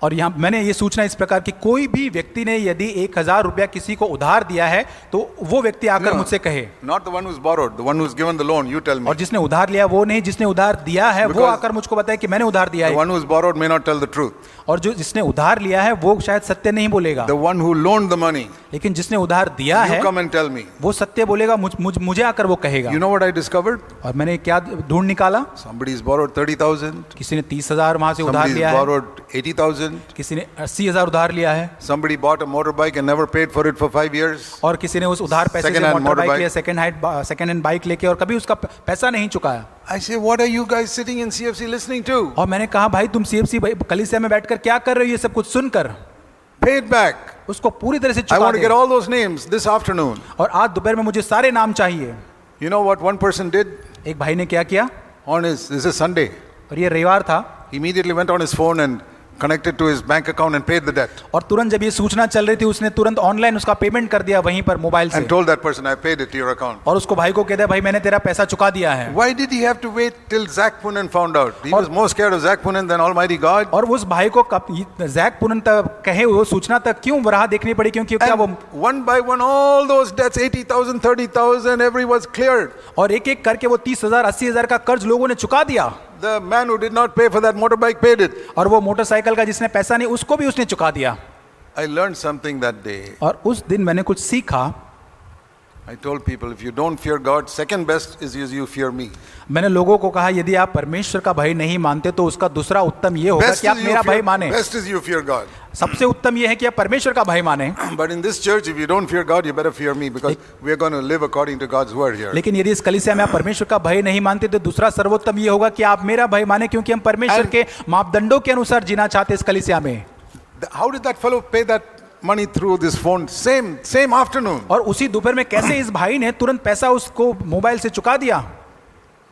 और यहाँ मैंने ये सूचना इस प्रकार की कोई भी व्यक्ति ने यदि 1000 रुपया किसी को उधार दिया है तो वो व्यक्ति आकर No, मुझसे कहे। not the one who's borrowed, the one who's given the loan, you tell me. और जिसने उधार लिया वो नहीं, जिसने उधार दिया है वो Because आकर मुझको बताए कि मैंने उधार दिया The है। one who's borrowed may not tell the truth. और जो जिसने उधार लिया है वो शायद सत्य नहीं बोलेगा। The one who loaned the money, लेकिन जिसने उधार दिया you है come and tell me. वो सत्य बोलेगा। मुझे आकर वो कहेगा। You know what I discovered? और मैंने क्या ढूंढ निकाला? Somebody's borrowed 30,000. किसी ने 30,000 वहां से उधार Somebody's लिया है। borrowed 80,000. किसी ने 80,000 उधार लिया है। Somebody bought a motorbike and never paid for it for 5 years. और किसी ने उस उधार पैसे से Second hand motor bike motorbike. लिया, सेकंड हैंड बाइक लेके और कभी उसका पैसा नहीं चुकाया। I say, what are you guys sitting in CFC listening to? और मैंने कहा भाई तुम CFC कलीसिया में बैठकर क्या कर रहे हो ये सब कुछ सुनकर? Pay it back. उसको पूरी तरह से I चुका want to get they. all those names this afternoon. और आज दोपहर में मुझे सारे नाम चाहिए। You know what one person did? एक भाई ने क्या किया? This is Sunday. और ये रविवार था। He immediately went on his phone and connected to his bank account and paid the debt. और तुरंत जब ये सूचना चल रही थी उसने तुरंत ऑनलाइन उसका पेमेंट कर दिया वहीं पर मोबाइल से। And told that person, I paid it to your account. और उसको भाई को कहता है भाई मैंने तेरा पैसा चुका दिया है। Why did he have to wait till Zach Punan found out? He was more scared of Zach Punan than Almighty God. और उस भाई को जैक पुनन तक कहे वो सूचना तक क्यों राह देखनी पड़ी? क्योंकि क्या वो And one by one, all those debts, 80,000, 30,000, every was cleared. और एक एक करके वो 30,000 80,000 का कर्ज लोगों ने चुका दिया। The man who did not pay for that motorbike paid it. और वो मोटरसाइकिल का जिसने पैसा नहीं उसको भी उसने चुका दिया। I learned something that day. और उस दिन मैंने कुछ सीखा। I told people, if you don't fear God, second best is you fear me. मैंने लोगों को कहा यदि आप परमेश्वर का भय नहीं मानते तो उसका दूसरा उत्तम ये होगा Best कि आप is मेरा भय माने। best is you fear God. सबसे उत्तम ये है कि आप परमेश्वर का भय माने। But in this church, if you don't fear God, you better fear me because we are going to live according to God's word here. लेकिन यदि इस कलीसिया में आप परमेश्वर का भय नहीं मानते तो दूसरा सर्वोत्तम ये होगा कि आप मेरा भय माने, क्योंकि हम परमेश्वर के मापदंडों के अनुसार जीना चाहते इस कलीसिया में। How did that fellow pay that money through this phone? Same afternoon. और उसी दोपहर में कैसे इस भाई ने तुरंत पैसा उसको मोबाइल से चुका दिया?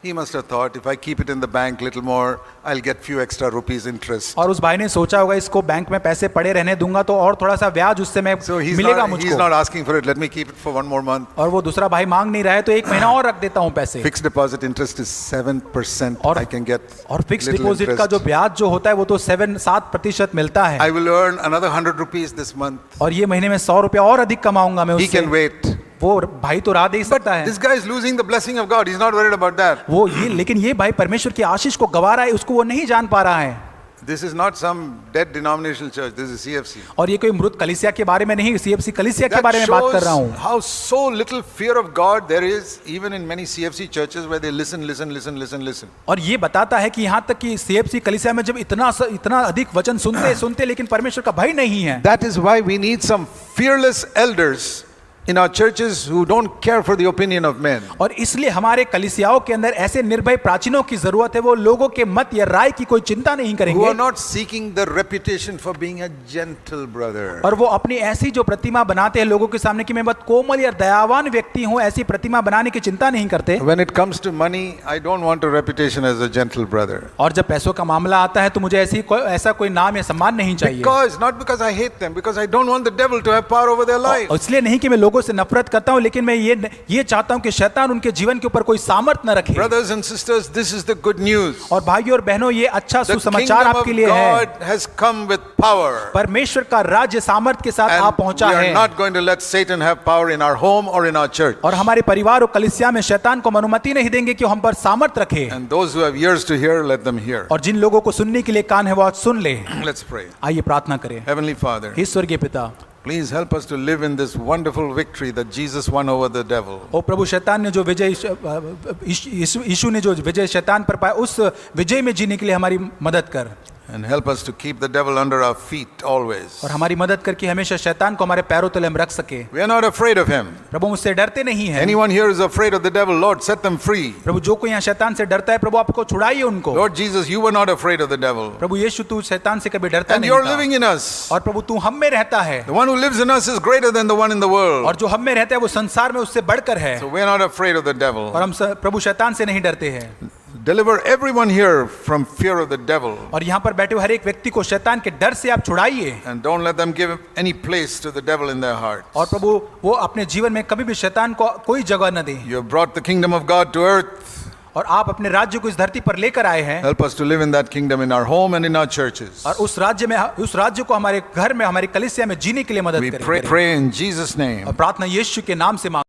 He must have thought, if I keep it in the bank little more, I'll get few extra rupees interest. और उस भाई ने सोचा होगा इसको बैंक में पैसे पड़े रहने दूंगा तो और थोड़ा सा ब्याज उससे मैं So मिलेगा he's मुझको। not asking for it. Let me keep it for one more month. और वो दूसरा भाई मांग नहीं रहा है तो एक महीना और रख देता हूँ पैसे। Fixed deposit interest is 7%. और- I can get और फिक्स little डिपॉजिट का interest. जो ब्याज जो होता है वो तो 7% मिलता है। I will earn another 100 rupees this month. और ये महीने में 100 रुपया और अधिक कमाऊंगा मैं He उससे। can wait. वो भाई तो राह दे ही सकता है। This guy is losing the blessing of God. He's not worried about that. वो ये लेकिन ये भाई परमेश्वर की आशीष को गवा रहा है, उसको वो नहीं जान पा रहा है। This is not some dead denominational church. This is CFC. और ये कोई मृत कलीसिया के बारे में नहीं, सीएफसी कलीसिया के That बारे में बात कर shows रहा हूँ। how so little fear of God there is even in many CFC churches where they listen. और ये बताता है कि यहाँ तक कि सीएफसी कलीसिया में जब इतना अधिक वचन सुनते लेकिन परमेश्वर का भय नहीं है। That is why we need some fearless elders in our churches who don't care for the opinion of men. और इसलिए हमारे कलीसियाओं के अंदर ऐसे निर्भय प्राचीनों की जरूरत है, वो लोगों के मत या राय की कोई चिंता नहीं Who करेंगे are not seeking the reputation for being a gentle brother. और वो अपनी ऐसी जो प्रतिमा बनाते हैं लोगों के सामने कि मैं बहुत कोमल या दयावान व्यक्ति हूँ, ऐसी प्रतिमा बनाने की चिंता नहीं करते। When it comes to money, I don't want a reputation as a gentle brother. और जब पैसों का मामला आता है तो मुझे ऐसा कोई नाम या सम्मान नहीं चाहिए। Not because I hate them, because I don't want the devil to have power over their life. और इसलिए नहीं कि मैं लोगों से नफरत करता हूं, लेकिन मैं ये चाहता हूं कि शैतान उनके जीवन के ऊपर कोई सामर्थ न रखे। Brothers and sisters, this is the good news. और भाइयों और बहनों, ये अच्छा The सुसमाचार kingdom आपके of लिए है। God has come with power. परमेश्वर का राज्य सामर्थ के साथ आ And पहुंचा we are है। not going to let Satan have power in our home or in our church. और हमारे परिवार और कलीसिया में शैतान को हम अनुमति नहीं देंगे कि वो हम पर सामर्थ रखे। And those who have ears to hear, let them hear. और जिन लोगों को सुनने के लिए कान है वो आज सुन ले। Let's pray. आइए प्रार्थना करें। Heavenly Father, हे स्वर्गीय पिता, please help us to live in this wonderful victory that Jesus won over the devil. ओ प्रभु, शैतान ने जो विजय यीशु ने जो विजय शैतान पर पाया, उस विजय में जीने के लिए हमारी मदद कर। And help us to keep the devil under our feet always. और हमारी मदद करके हमेशा शैतान को हमारे पैरों तले हम रख सके। We are not afraid of him. प्रभु मुझसे डरते नहीं हैं। Anyone here is afraid of the devil, Lord, set them free. प्रभु जो कोई यहाँ शैतान से डरता है, प्रभु आपको छुड़ाइए उनको। Lord Jesus, you were not afraid of the devil. प्रभु यीशु, तू शैतान से कभी डरता And नहीं you're था। living in us. और प्रभु तू हम में रहता है। The one who lives in us is greater than the one in the world. और जो हम में रहता है वो संसार में उससे बढ़कर है। So we are not afraid of the devil. और हम प्रभु शैतान से नहीं डरते हैं। Deliver everyone here from fear of the devil. और यहाँ पर बैठे हुए हर एक व्यक्ति को शैतान के डर से आप छुड़ाइए। And don't let them give any place to the devil in their heart. और प्रभु वो अपने जीवन में कभी भी शैतान को कोई जगह न दे। You have brought the kingdom of God to earth. और आप अपने राज्य को इस धरती पर लेकर आए हैं। Help us to live in that kingdom in our home and in our churches. और उस राज्य को हमारे घर में, हमारी कलीसिया में जीने के लिए मदद We करें। pray in Jesus' name. और प्रार्थना यीशु के नाम से मांग